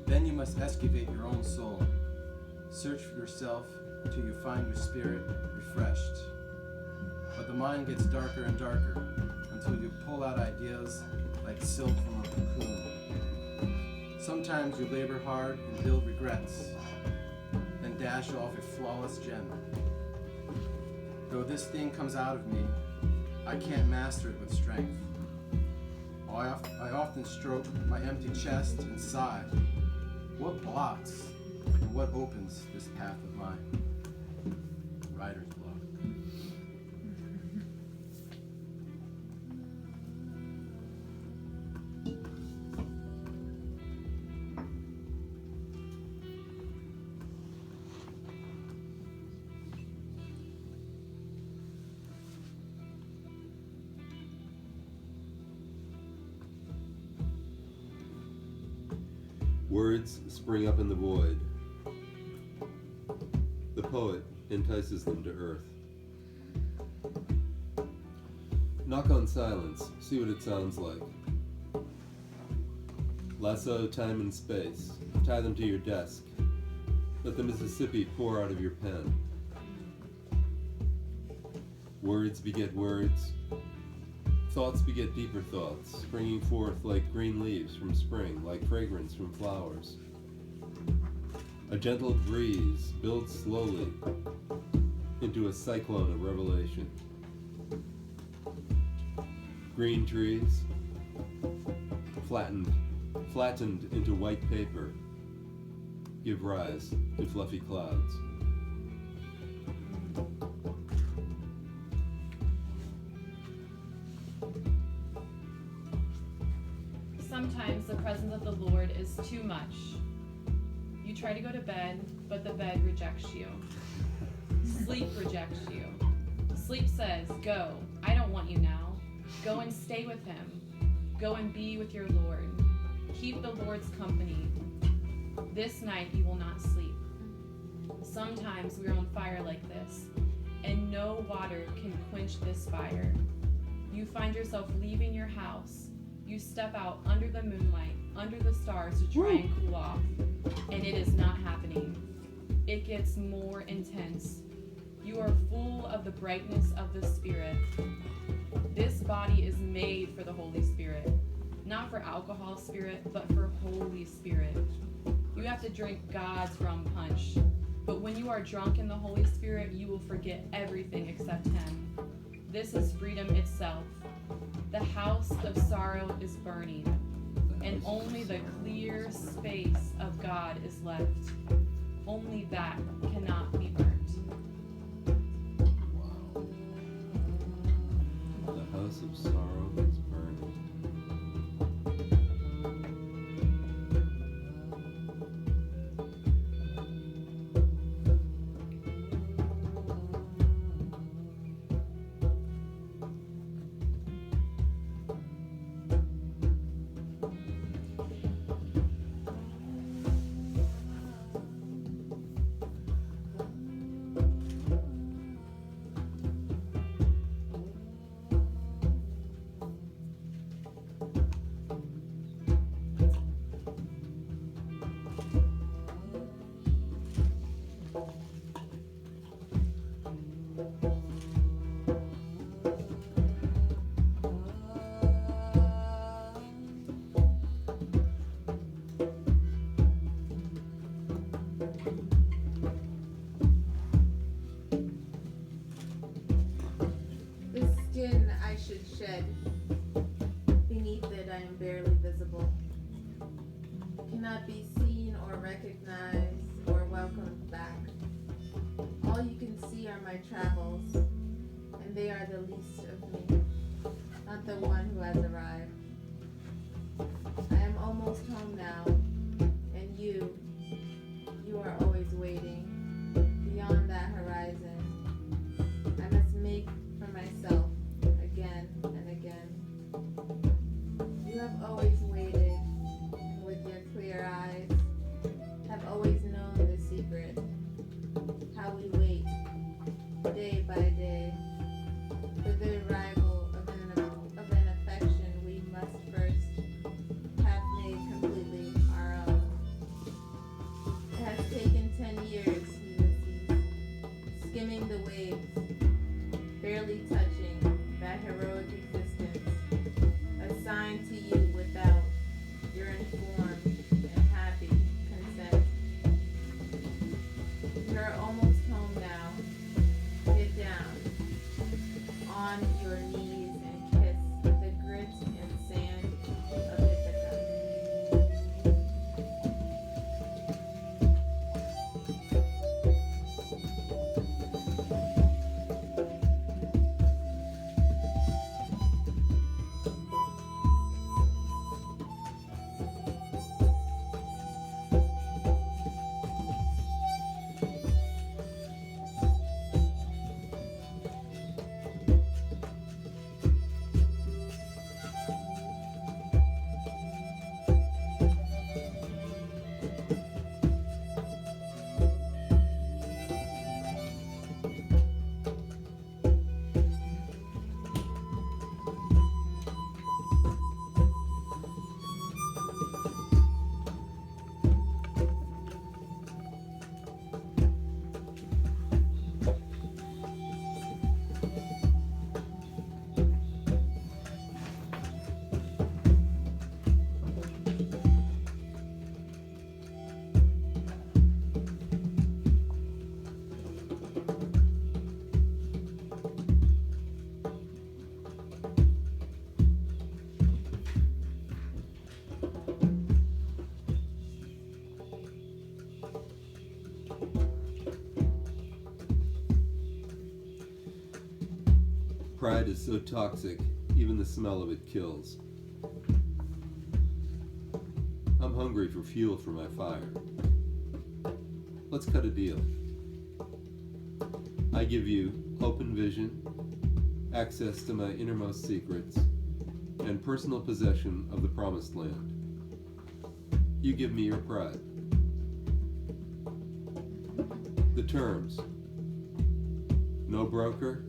Then you must excavate your own soul. Search for yourself till you find your spirit refreshed. But the mind gets darker and darker until you pull out ideas like silk from a cocoon. Sometimes you labor hard and build regrets, then dash off a flawless gem. Though this thing comes out of me, I can't master it with strength. I often stroke my empty chest and sigh. What blocks and what opens this path of mine? Writer's block. Words spring up in the void. The poet entices them to earth. Knock on silence, see what it sounds like. Lasso time and space, tie them to your desk. Let the Mississippi pour out of your pen. Words beget words. Thoughts beget deeper thoughts, springing forth like green leaves from spring, like fragrance from flowers. A gentle breeze builds slowly into a cyclone of revelation. Green trees, flattened into white paper, give rise to fluffy clouds. Sometimes the presence of the Lord is too much. You try to go to bed, but the bed rejects you. Sleep rejects you. Sleep says, go, I don't want you now. Go and stay with him. Go and be with your Lord. Keep the Lord's company. This night you will not sleep. Sometimes we are on fire like this, and no water can quench this fire. You find yourself leaving your house. You step out under the moonlight, under the stars to try and cool off, and it is not happening. It gets more intense. You are full of the brightness of the Spirit. This body is made for the Holy Spirit, not for alcohol spirit, but for Holy Spirit. You have to drink God's rum punch, but when you are drunk in the Holy Spirit, you will forget everything except him. This is freedom itself. The house of sorrow is burning, and only the clear space of God is left. Only that cannot be burnt. Wow. The house of sorrow is burning. The skin I should shed, beneath it I am barely visible. Cannot be seen or recognized or welcomed back. All you can see are my travels, and they are the least of me, not the one who has arrived. I am almost home now, and you are always waiting, beyond that horizon. I must make for myself again and again. You have always waited, and with your clear eyes, have always known the secret. How we wait, day by day, for the arrival of an affection we Pride is so toxic, even the smell of it kills. I'm hungry for fuel for my fire. Let's cut a deal. I give you open vision, access to my innermost secrets, and personal possession of the promised land. You give me your pride. The terms: no broker,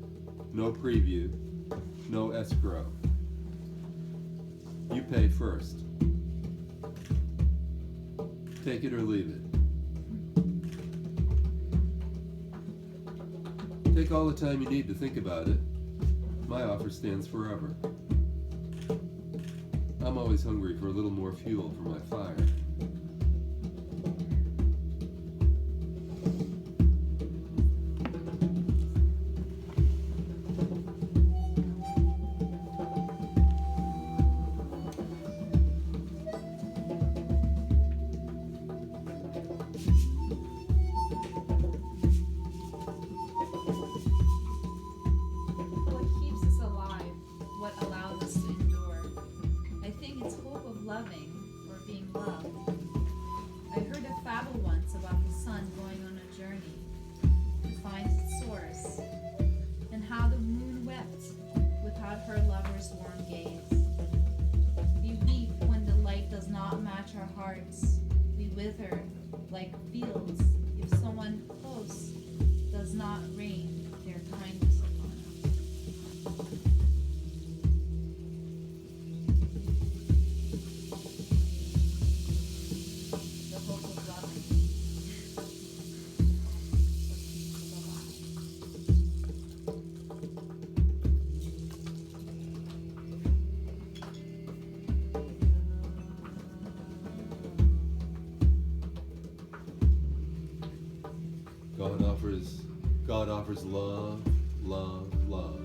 no preview, no escrow. You pay first. Take it or leave it. Take all the time you need to think about it. My offer stands forever. I'm always hungry for a little more fuel for my fire. What keeps us alive, what allows us to endure. I think it's hope of loving or being loved. I heard a fable once about the sun going on a journey to find its source, and how the moon wept without her lover's warm gaze. We weep when the light does not match our hearts. We wither like fields if someone close does not rain their kindness upon us. The hope of loving. What keeps us alive. God offers love, love, love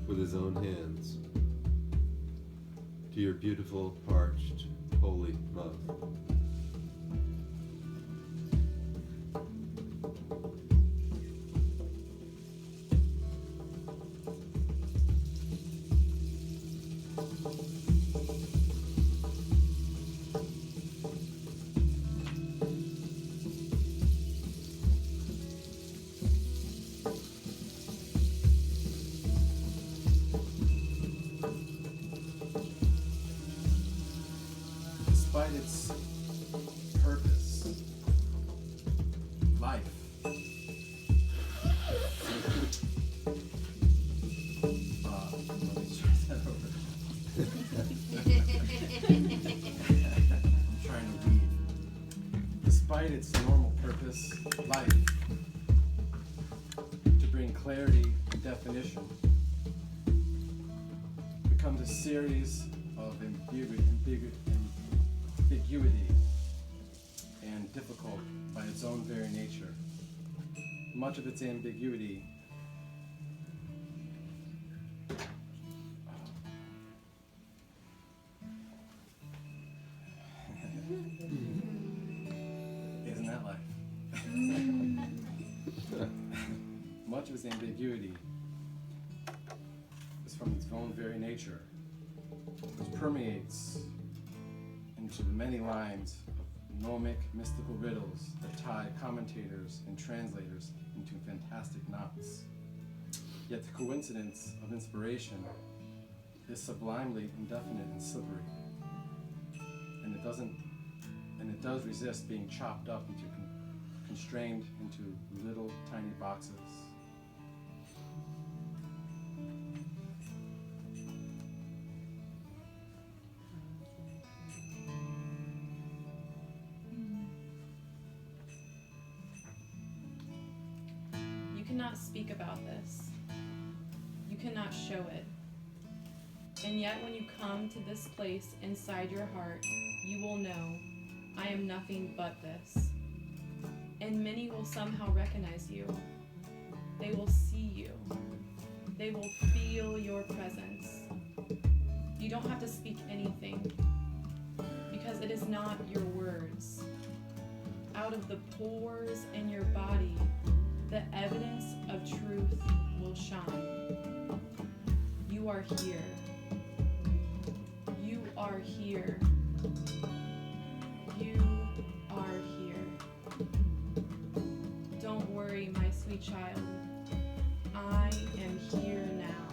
with his own hands to your beautiful, parched, holy mouth. Despite its purpose, life. Let me start that over. I'm trying to read. Despite its normal purpose, life, to bring clarity and definition, becomes a series of ambiguity and difficult by its own very nature. Much of its ambiguity isn't that life? Much of its ambiguity is from its own very nature, which permeates into the many lines of gnomic mystical riddles that tie commentators and translators into fantastic knots. Yet the coincidence of inspiration is sublimely indefinite and slippery, and it does resist being chopped up into constrained into little tiny boxes. You cannot speak about this. You cannot show it. And yet when you come to this place inside your heart, you will know, I am nothing but this. And many will somehow recognize you. They will see you. They will feel your presence. You don't have to speak anything, because it is not your words. Out of the pores in your body, the evidence of truth will shine. You are here. You are here. You are here. Don't worry, my sweet child. I am here now.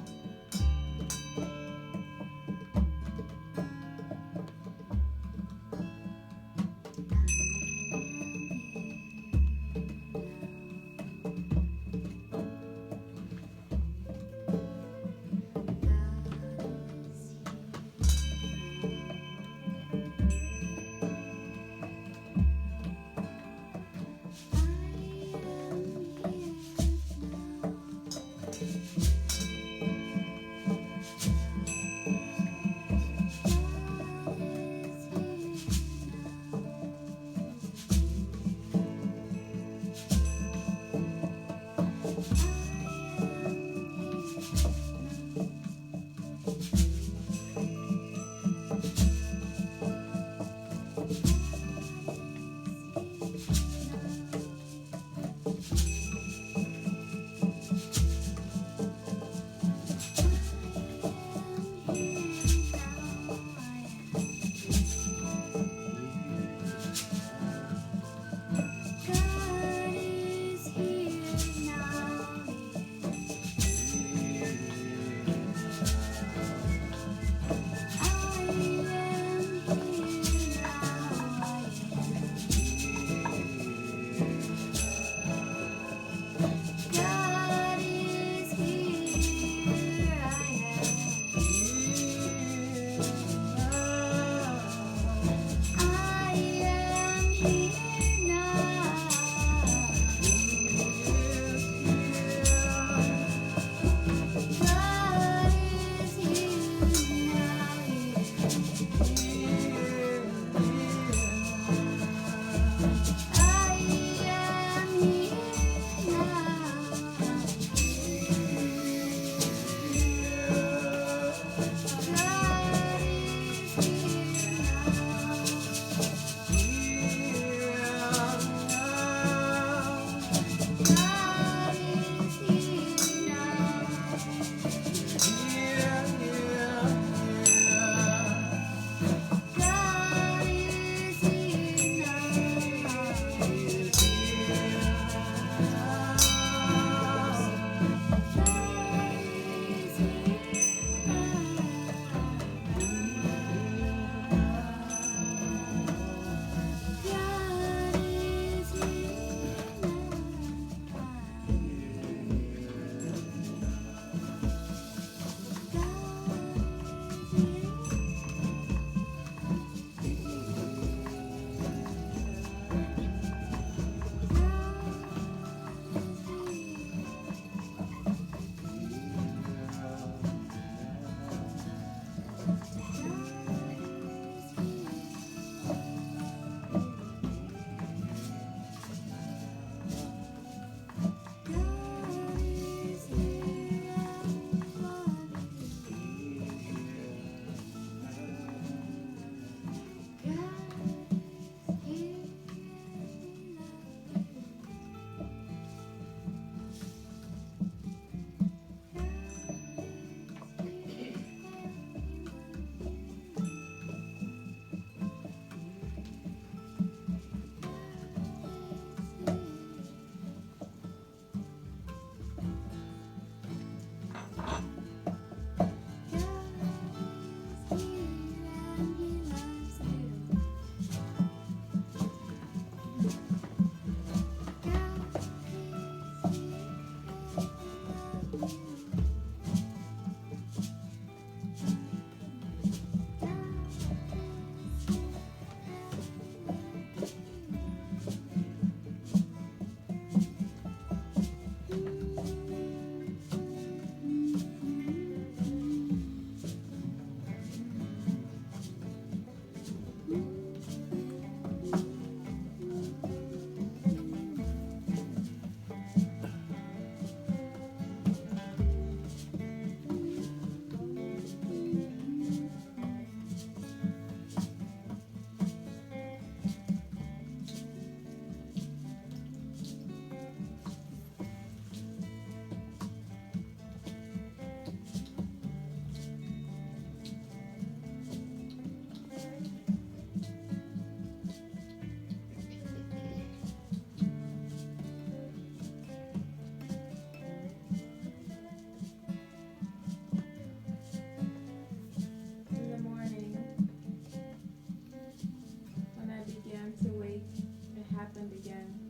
happened again.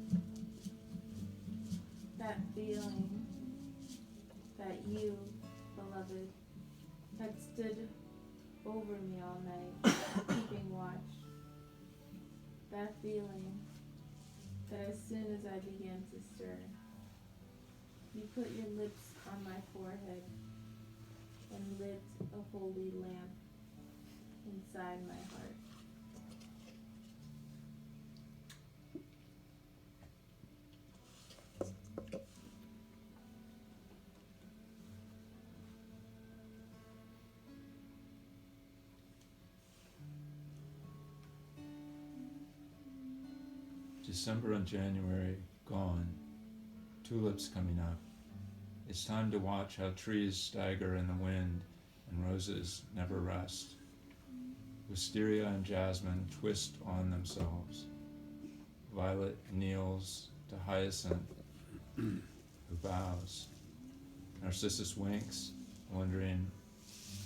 That feeling that you, beloved, had stood over me all night, keeping watch. That feeling that as soon as I began to stir, you put your lips on my forehead and lit a holy lamp inside my heart. December and January gone, tulips coming up. It's time to watch how trees stagger in the wind and roses never rest. Wisteria and jasmine twist on themselves. Violet kneels to hyacinth, who bows. Narcissus winks, wondering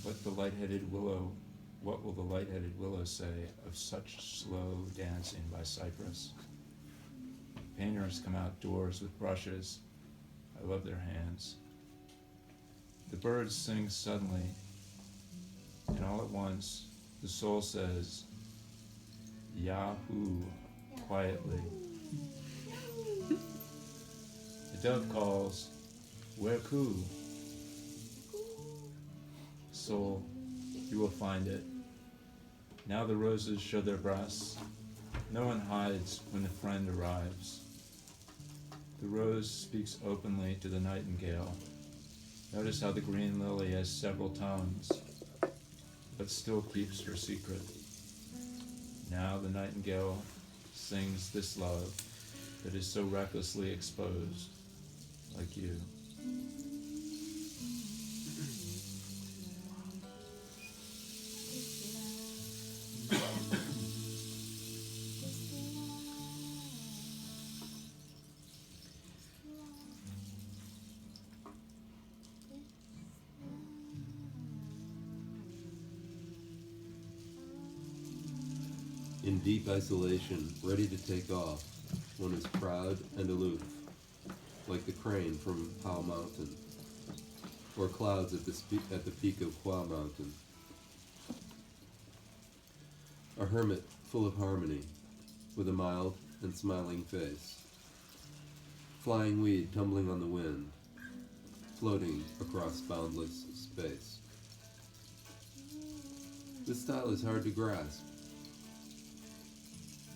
what will the light-headed willow say of such slow dancing by cypress. Painters come outdoors with brushes. I love their hands. The birds sing suddenly, and all at once the soul says, Yahoo, quietly. The dove calls, Where coo? Soul, you will find it. Now the roses show their breasts. No one hides when the friend arrives. The rose speaks openly to the nightingale. Notice how the green lily has several tongues, but still keeps her secret. Now the nightingale sings this love that is so recklessly exposed, like you. In deep isolation, ready to take off, one is proud and aloof, like the crane from Pao Mountain, or clouds at the peak of Hua Mountain. A hermit full of harmony, with a mild and smiling face. Flying weed tumbling on the wind, floating across boundless space. This style is hard to grasp.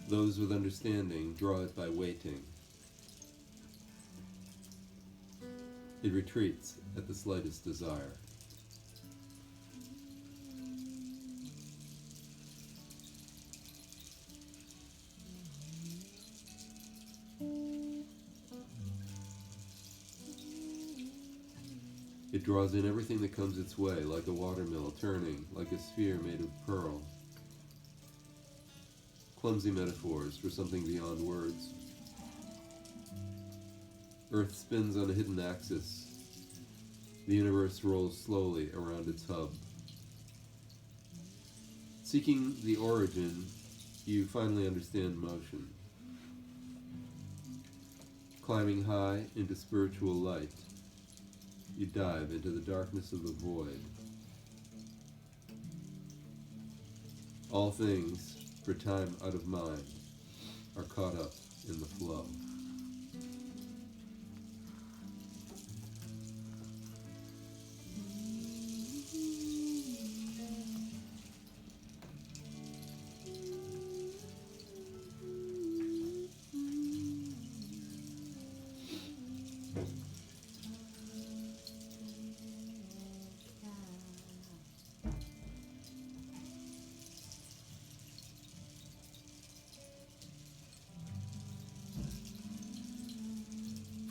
Those with understanding draw it by waiting. It retreats at the slightest desire. It draws in everything that comes its way, like a watermill turning, like a sphere made of pearl. Clumsy metaphors for something beyond words. Earth spins on a hidden axis. The universe rolls slowly around its hub. Seeking the origin, you finally understand motion. Climbing high into spiritual light, you dive into the darkness of the void. All things, for time out of mind, are caught up in the flow.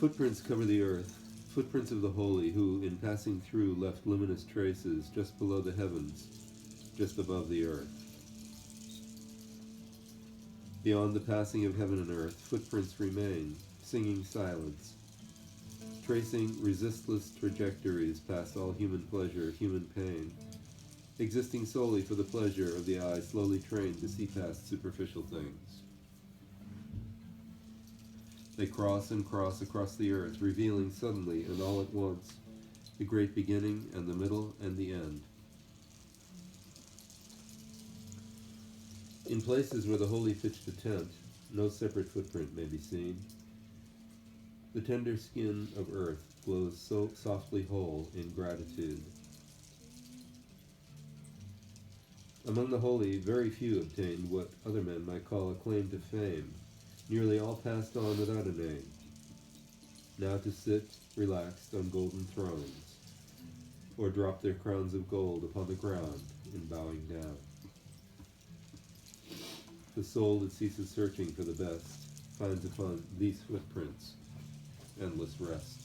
Footprints cover the earth, footprints of the holy who, in passing through, left luminous traces just below the heavens, just above the earth. Beyond the passing of heaven and earth, footprints remain, singing silence, tracing resistless trajectories past all human pleasure, human pain, existing solely for the pleasure of the eye slowly trained to see past superficial things. They cross and cross across the earth, revealing suddenly and all at once the great beginning and the middle and the end. In places where the holy pitched a tent, no separate footprint may be seen. The tender skin of earth glows so softly whole in gratitude. Among the holy, very few obtained what other men might call a claim to fame. Nearly all passed on without a name, now to sit relaxed on golden thrones, or drop their crowns of gold upon the ground in bowing down. The soul that ceases searching for the best finds upon these footprints endless rest.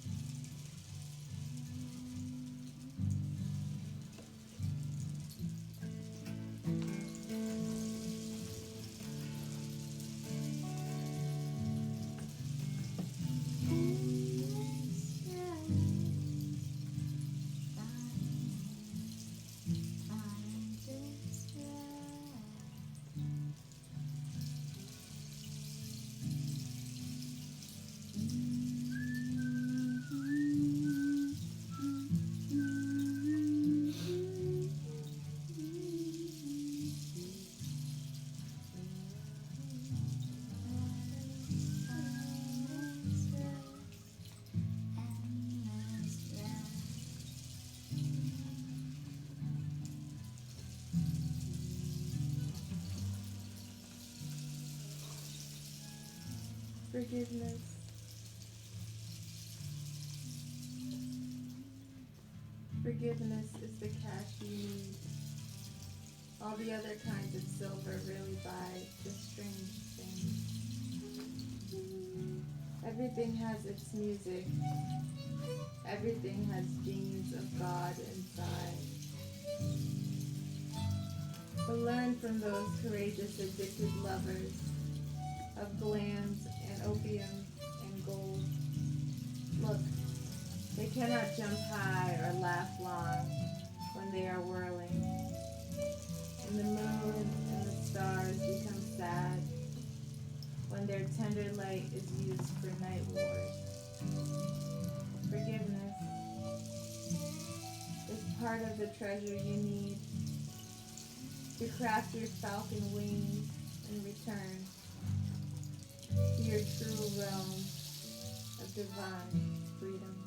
Forgiveness. Forgiveness is the cash you need. All the other kinds of silver really buy the strange things. Everything has its music. Everything has beams of God inside. But learn from those courageous, addicted lovers of glands and opium and gold. Look, they cannot jump high or laugh long when they are whirling. And the moon and the stars become sad when their tender light is used for night wars. Forgiveness is part of the treasure you need to craft your falcon wings and return to your true realm of divine freedom.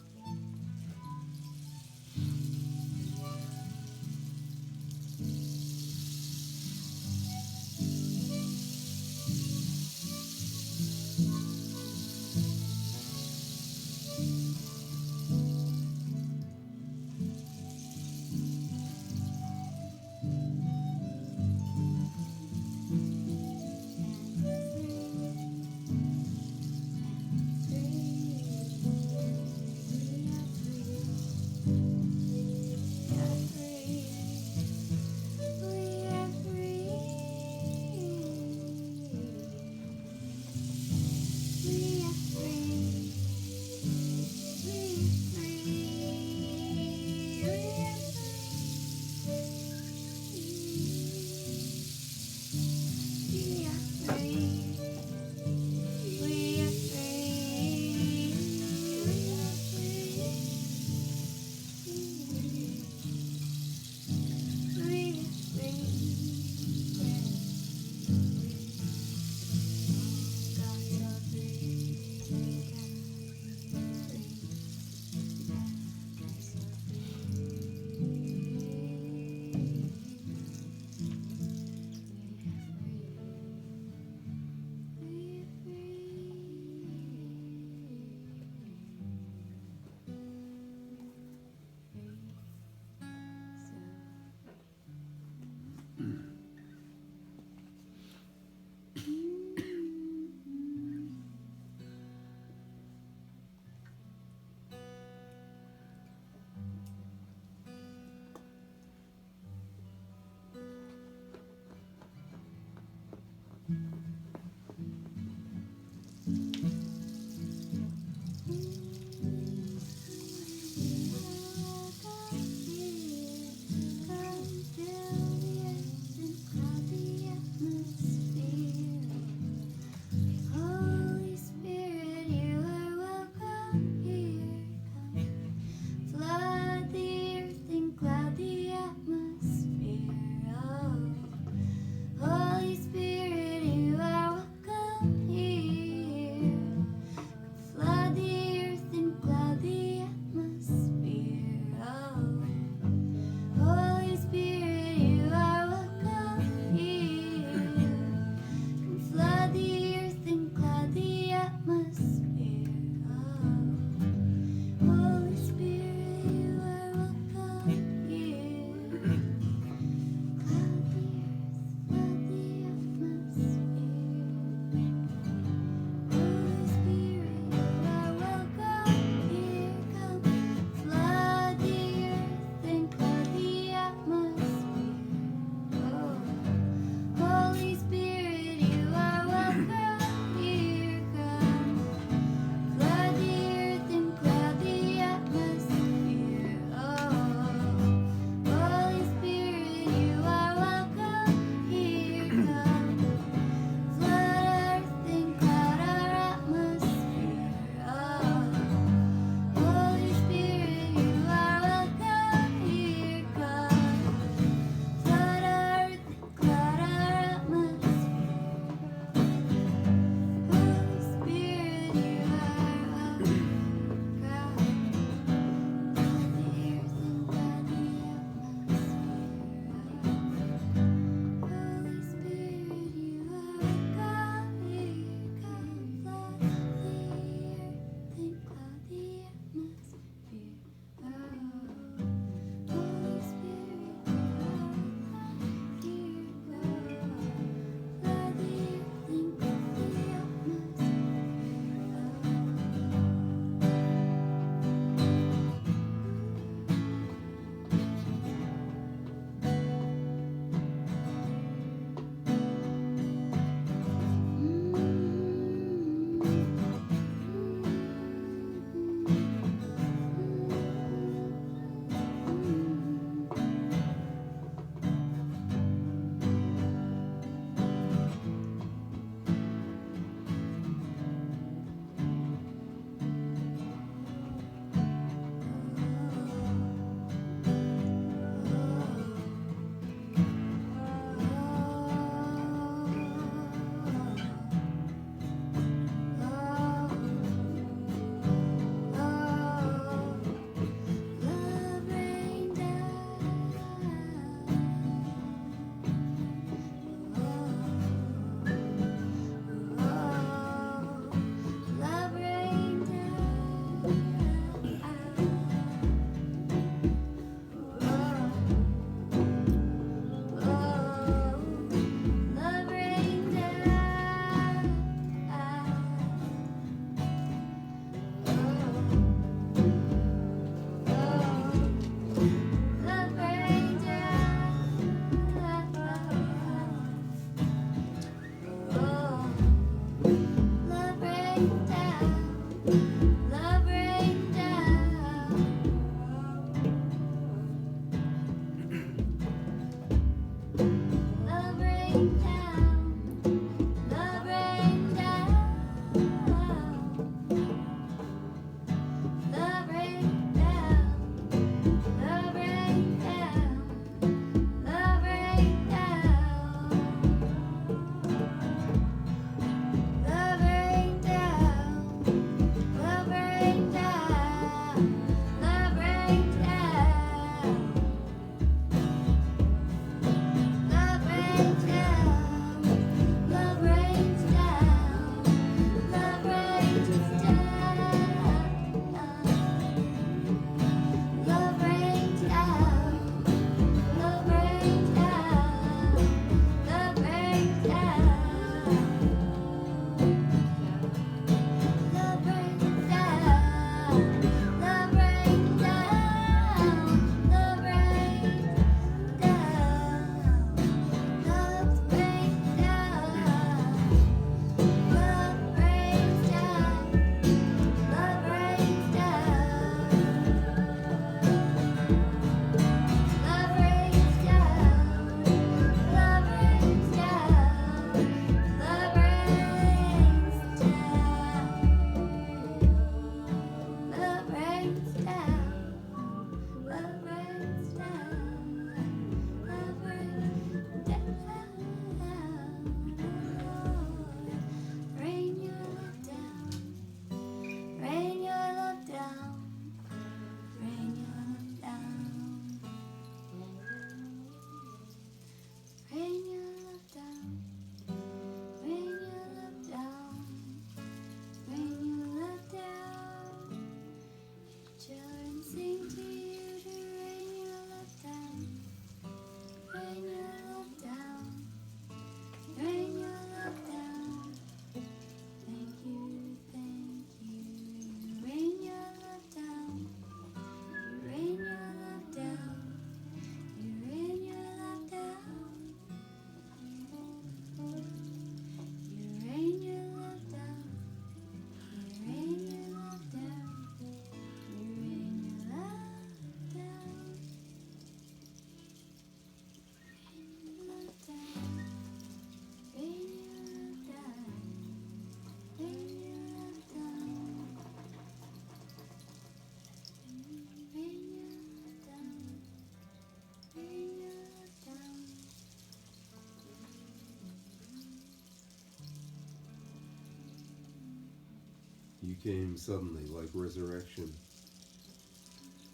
You came suddenly, like resurrection,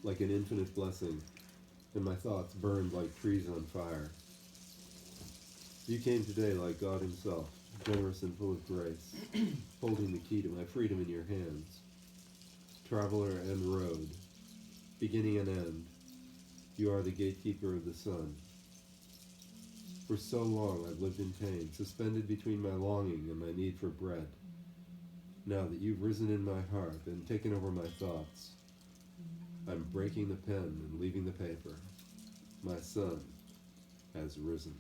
like an infinite blessing, and my thoughts burned like trees on fire. You came today like God himself, generous and full of grace, holding the key to my freedom in your hands. Traveler and road, beginning and end, you are the gatekeeper of the sun. For so long I've lived in pain, suspended between my longing and my need for bread. Now that you've risen in my heart and taken over my thoughts, I'm breaking the pen and leaving the paper. My son has risen.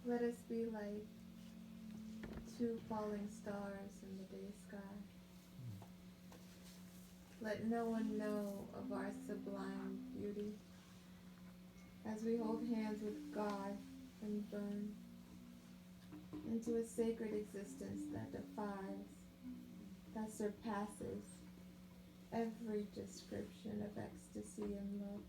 Let us be like two falling stars in the day sky. Let no one know of our sublime beauty as we hold hands with God and burn into a sacred existence that defies, that surpasses every description of ecstasy and love.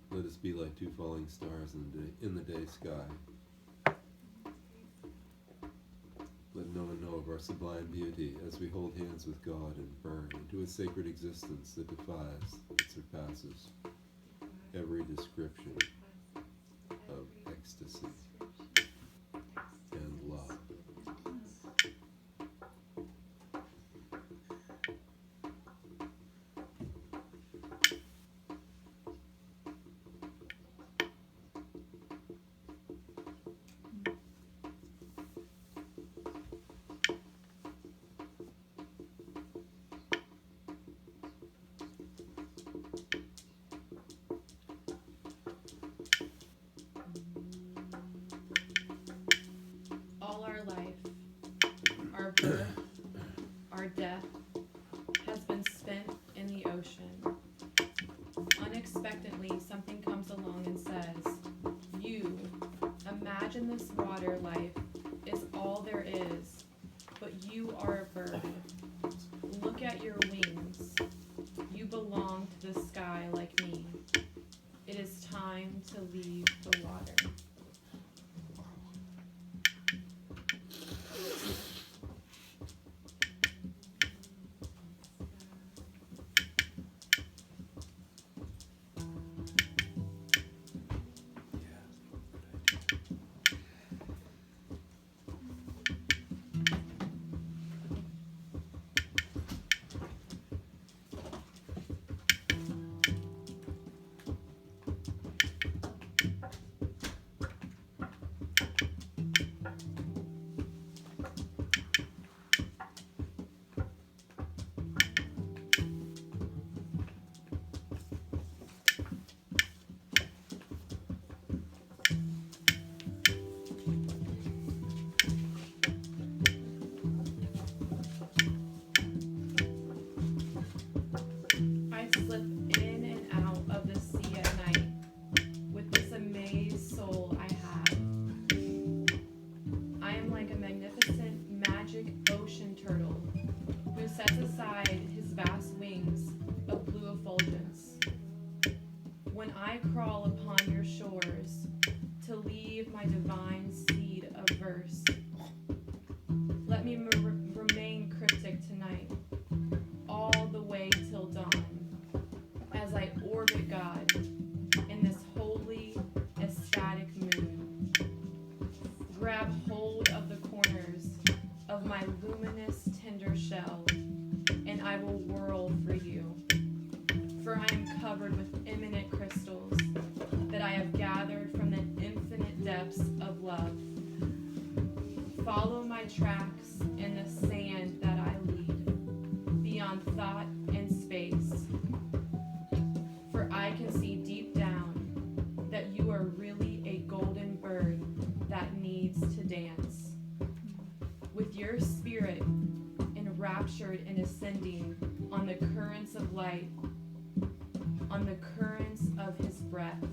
Let us be like two falling stars in the day sky. Let no one know of our sublime beauty as we hold hands with God and burn into a sacred existence that defies, that surpasses every description of ecstasy and love. All our life, our birth, our death, has been spent in the ocean. Unexpectedly, something comes along and says, you, imagine this water life is all there is, but you are a bird. Look at your wings. You belong to the sky like me. It is time to leave the water. I slip in and out of the sea at night with this amazed soul I have. I am like a magnificent magic ocean turtle who sets aside his vast wings of blue effulgence. When I crawl upon your shores to leave my divine seed of verse, let me remain cryptic tonight, all the way till dawn, as I orbit God in this holy, ecstatic mood. Grab hold of the corners of my luminous, tender shell, and I will whirl for you. For I am covered with eminent crystals that I have gathered from the infinite depths of love. Follow my tracks in the sand that I leave, beyond thought and space. For I can see deep down that you are really a golden bird that needs to dance. With your spirit in raptured and ascending on the currents of light, on the currents of his breath.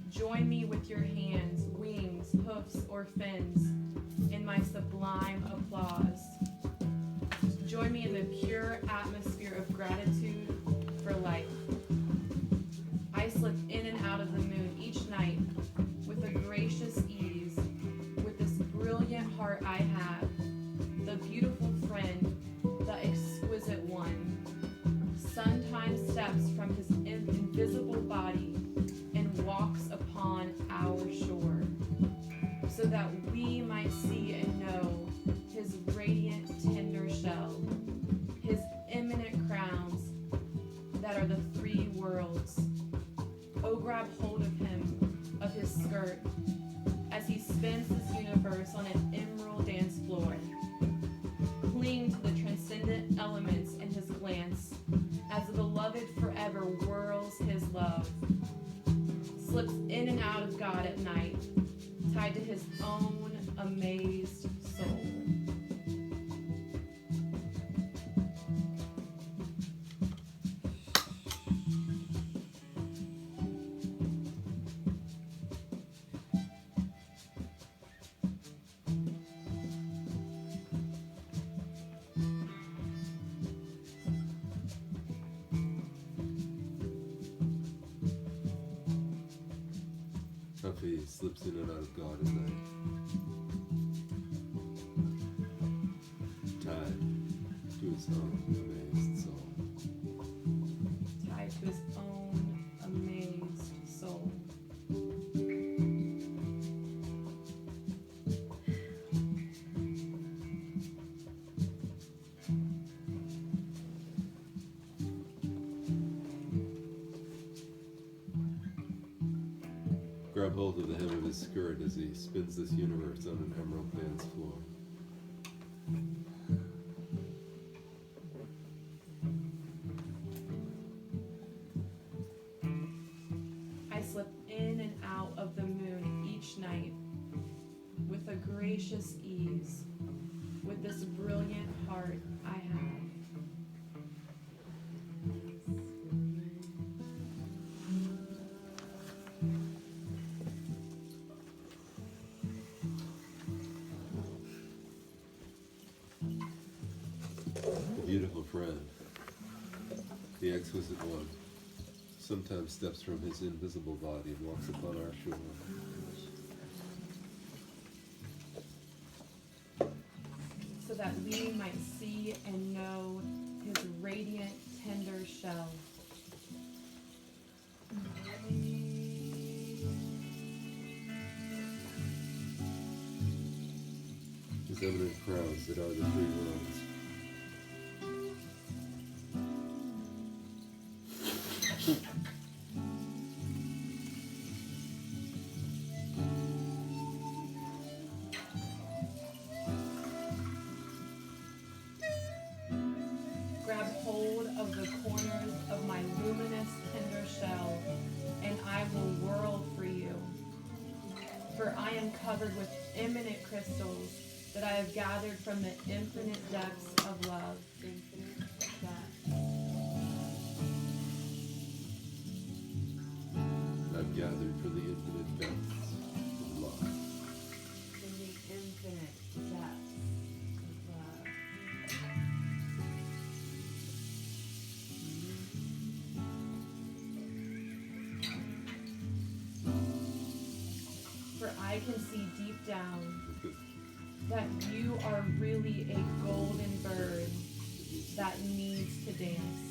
Join me with your hands, wings, hoofs, or fins in my sublime applause. Join me in the pure atmosphere of gratitude for life. I slip in and out of the moon each night with a gracious ease, with this brilliant heart I have, the beautiful friend, the exquisite one. Sometimes steps from his invisible body and walks upon our shore, so that we might see and know his radiant, tender shell, his eminent crowns that are the three worlds. Oh, grab hold of him, of his skirt, as he spins this universe on an emerald dance floor. Cling to the transcendent elements in his glance, as the beloved forever whirls his love. Slips in and out of God at night, tied to his own amazed soul. He slips in and out of God at night. Tied to his own amazed soul. Tied to his own amazed soul. Grab hold of the hem of his skirt as he spins this universe on an emerald dance floor. I slip in and out of the moon each night with a gracious ease, with this brilliant heart I have. The beautiful friend, the exquisite one, sometimes steps from his invisible body and walks upon our shore. So that we might see and know his radiant, tender shell. His eminent crowns that are the three worlds. Grab hold of the corners of my luminous, tender shell, and I will whirl for you. For I am covered with eminent crystals that I have gathered from the infinite depths of love. I've gathered from the infinite depths of love. In the infinite depths of love. For I can see deep down that you are really a golden bird that needs to dance.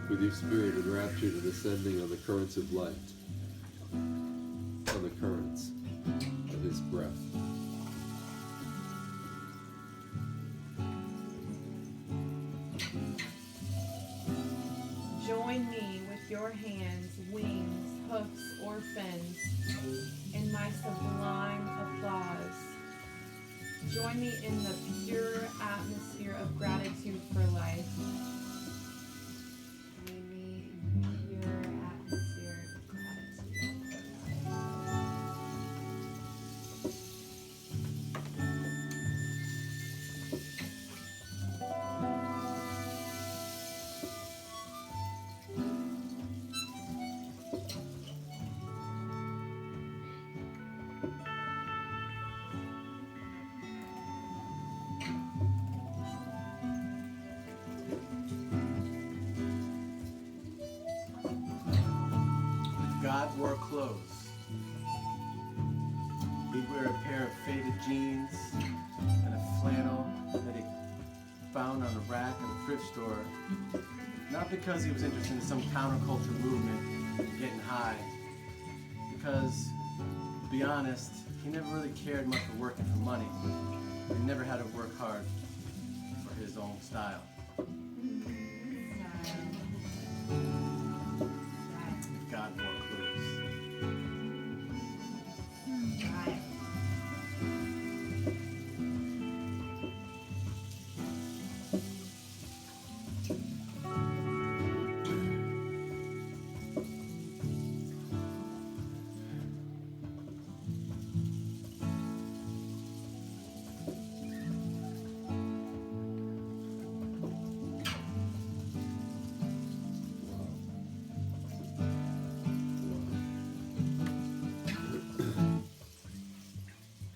With your spirit enraptured and ascending on the currents of light, on the currents of his breath. Join me with your hands, wings, hoofs, or fins in my sublime applause. Join me in the pure atmosphere of gratitude for life. Join me in the pure atmosphere of gratitude. wore clothes. He'd wear a pair of faded jeans and a flannel that he found on a rack in a thrift store, not because he was interested in some counterculture movement, getting high, because, to be honest, he never really cared much for working for money. He never had to work hard for his own style. God wore clothes.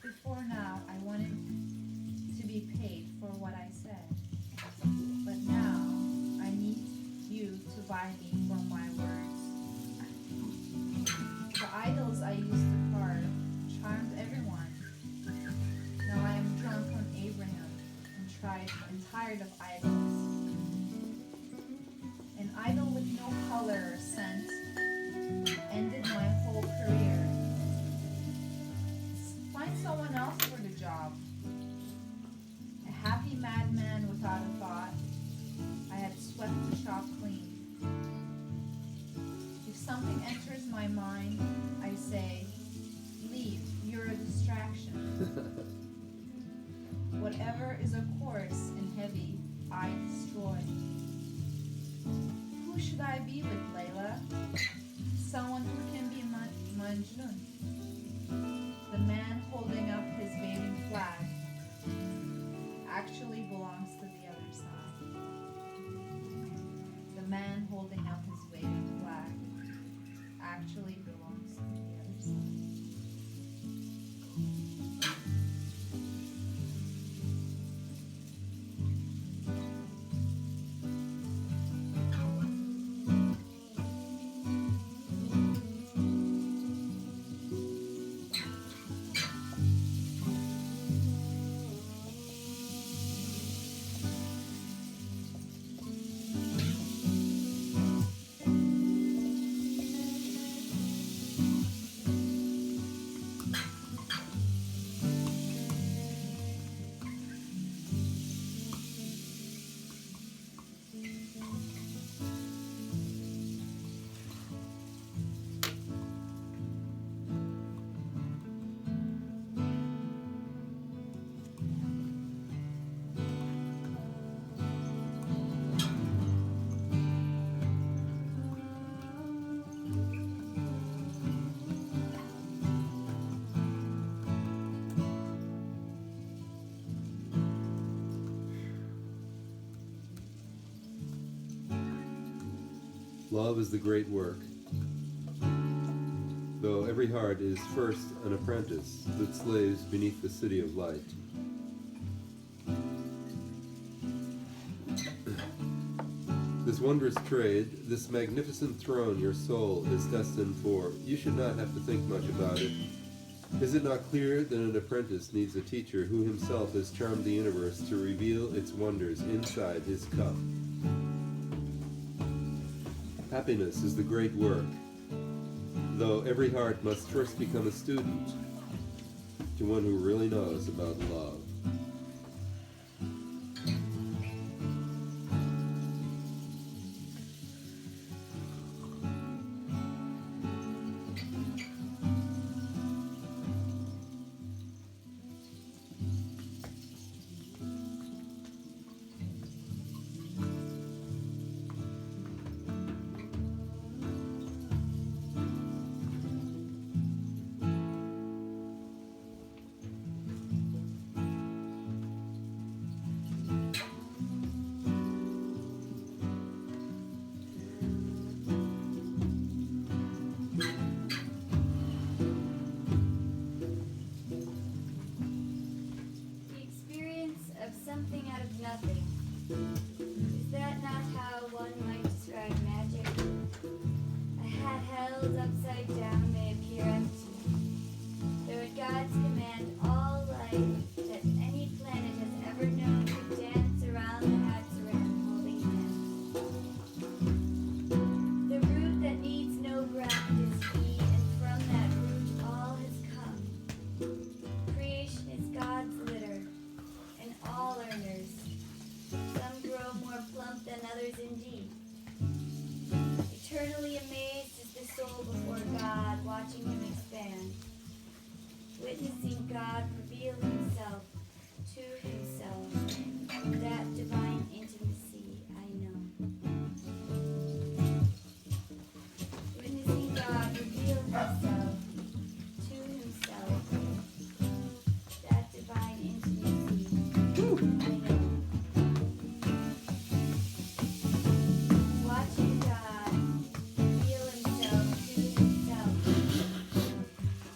Before now, I wanted to be paid for what I said. But now, I need you to buy me for my words. The idols I used to carve charmed everyone. Now I am drunk on Abraham and tired of idols. An idol with no color or scent ended my whole career. Find someone else for the job. A happy madman without a thought. I had swept the shop clean. If something enters my mind, I say, leave, you're a distraction. Whatever is a coarse and heavy, I destroy. Who should I be with, Layla? Someone who can be Majnun. The man holding up his waving flag actually belongs to the other side. The man holding up his waving flag actually belongs to the other side. Love is the great work. Though every heart is first an apprentice that slaves beneath the city of light. This wondrous trade, this magnificent throne your soul is destined for, you should not have to think much about it. Is it not clear that an apprentice needs a teacher who himself has charmed the universe to reveal its wonders inside his cup? Happiness is the great work, though every heart must first become a student to one who really knows about love. Something out of nothing. Is that not how one might describe magic? I had held is upside down may appear empty, though at God's command all life that any planet has ever known could dance around the Hatzeran holding hands. The root that needs no ground is He, and from that root all has come. Creation is God's litter, and all are nursed. Some grow more plump than others indeed. Eternally amazed is the soul before God, watching Him expand, witnessing God reveal Himself to Himself. That divine intimacy I know. Witnessing God reveal Himself to Himself. That divine intimacy I know. Watching God reveal Himself to Himself.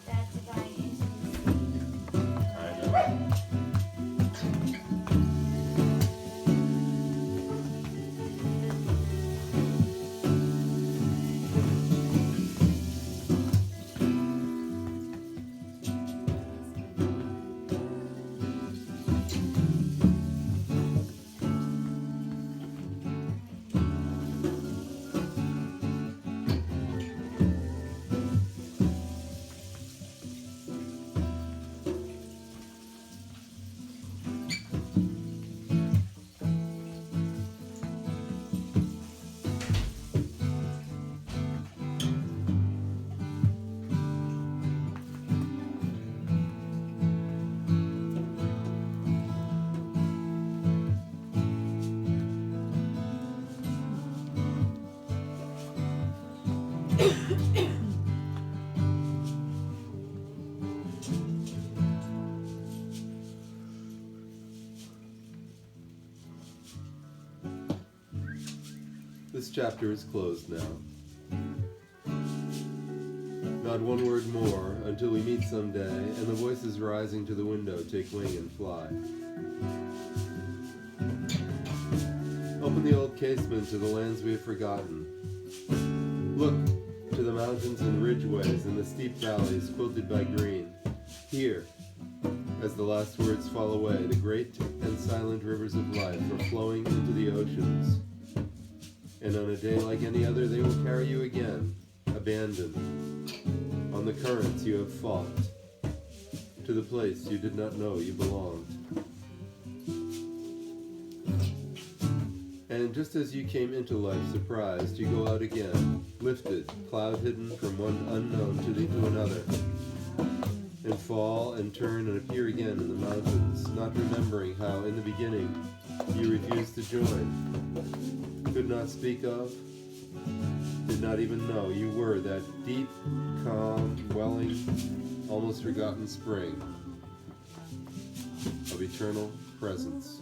That divine intimacy. I know. This chapter is closed now. Not one word more until we meet someday and the voices rising to the window take wing and fly. Open the old casement to the lands we have forgotten. Look to the mountains and ridgeways and the steep valleys quilted by green. Here, as the last words fall away, the great and silent rivers of life are flowing into the oceans. And on a day like any other, they will carry you again, abandoned. On the currents you have fought, to the place you did not know you belonged. And just as you came into life surprised, you go out again, lifted, cloud-hidden from one unknown to another, and fall and turn and appear again in the mountains, not remembering how in the beginning you refused to join, could not speak of, did not even know you were that deep, calm, welling, almost forgotten spring of eternal presence.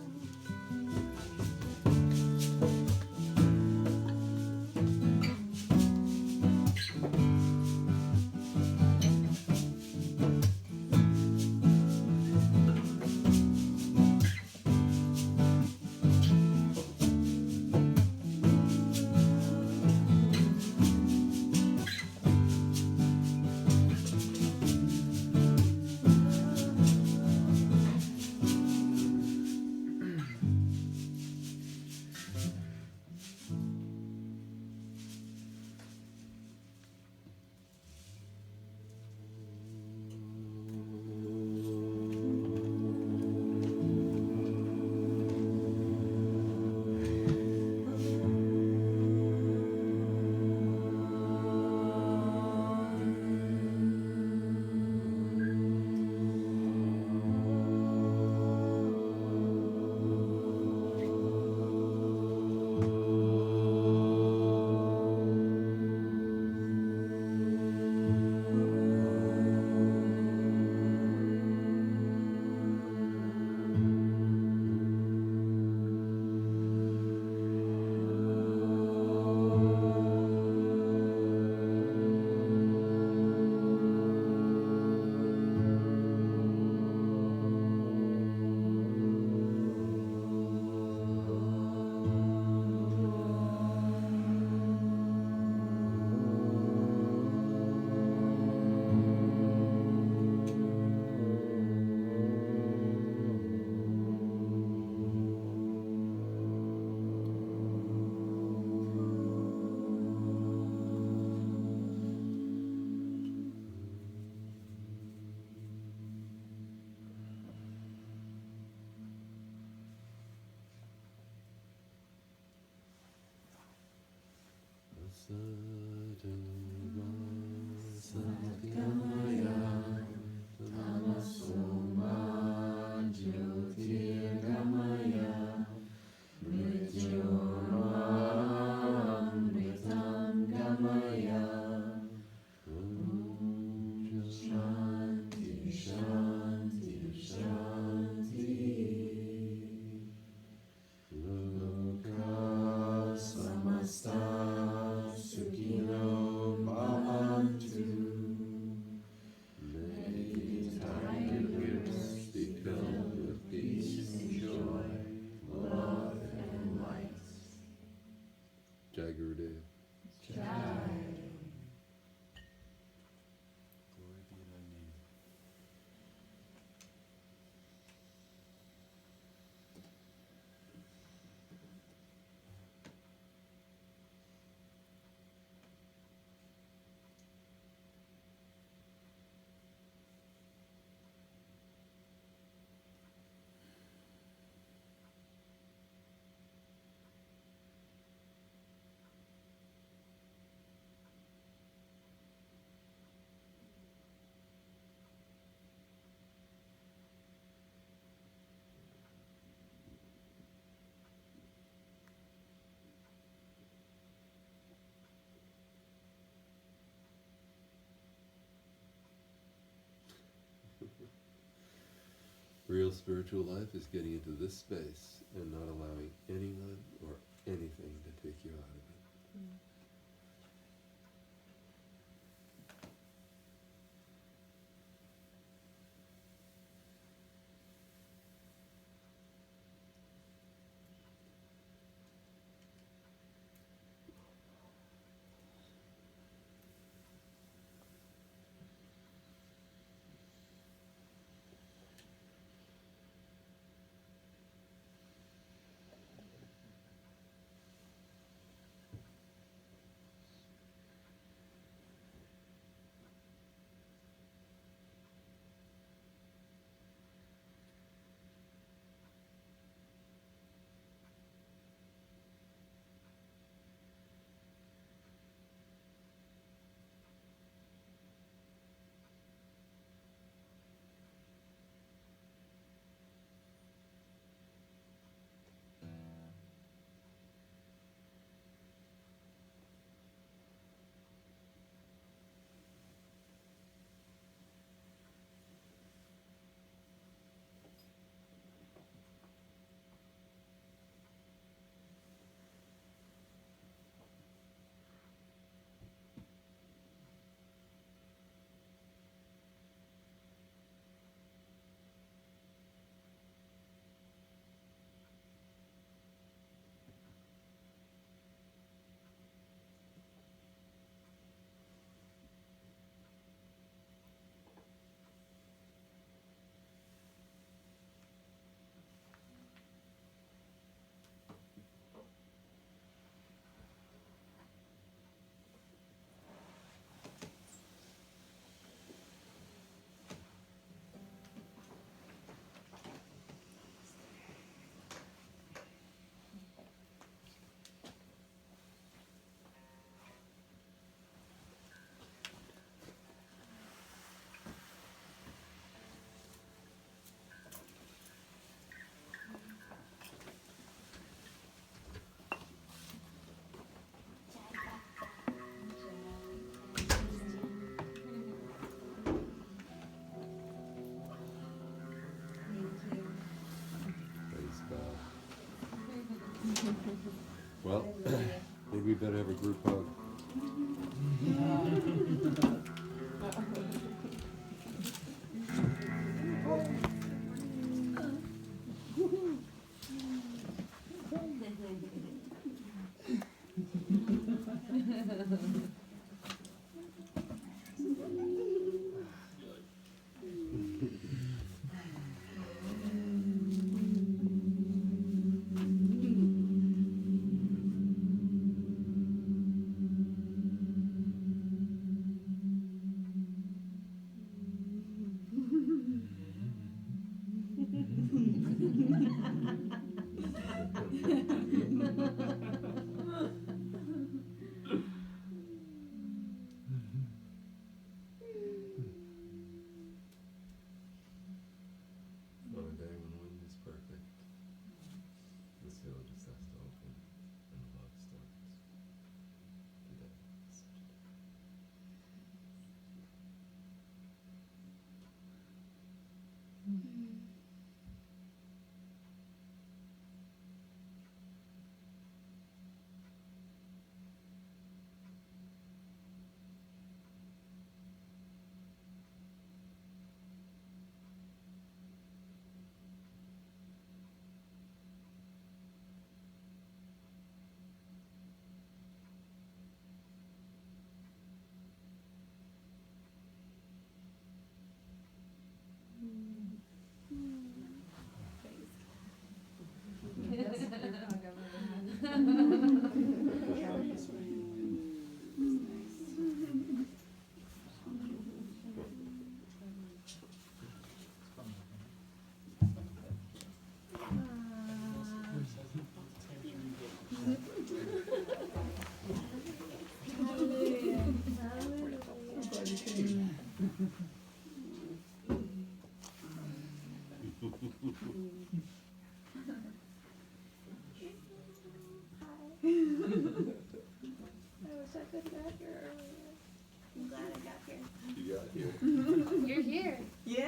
Jai Gurudev. Glory be thy name. Real spiritual life is getting into this space and not allowing anyone or anything to take you out of it. Well, maybe we better have a group hug. here. Yeah.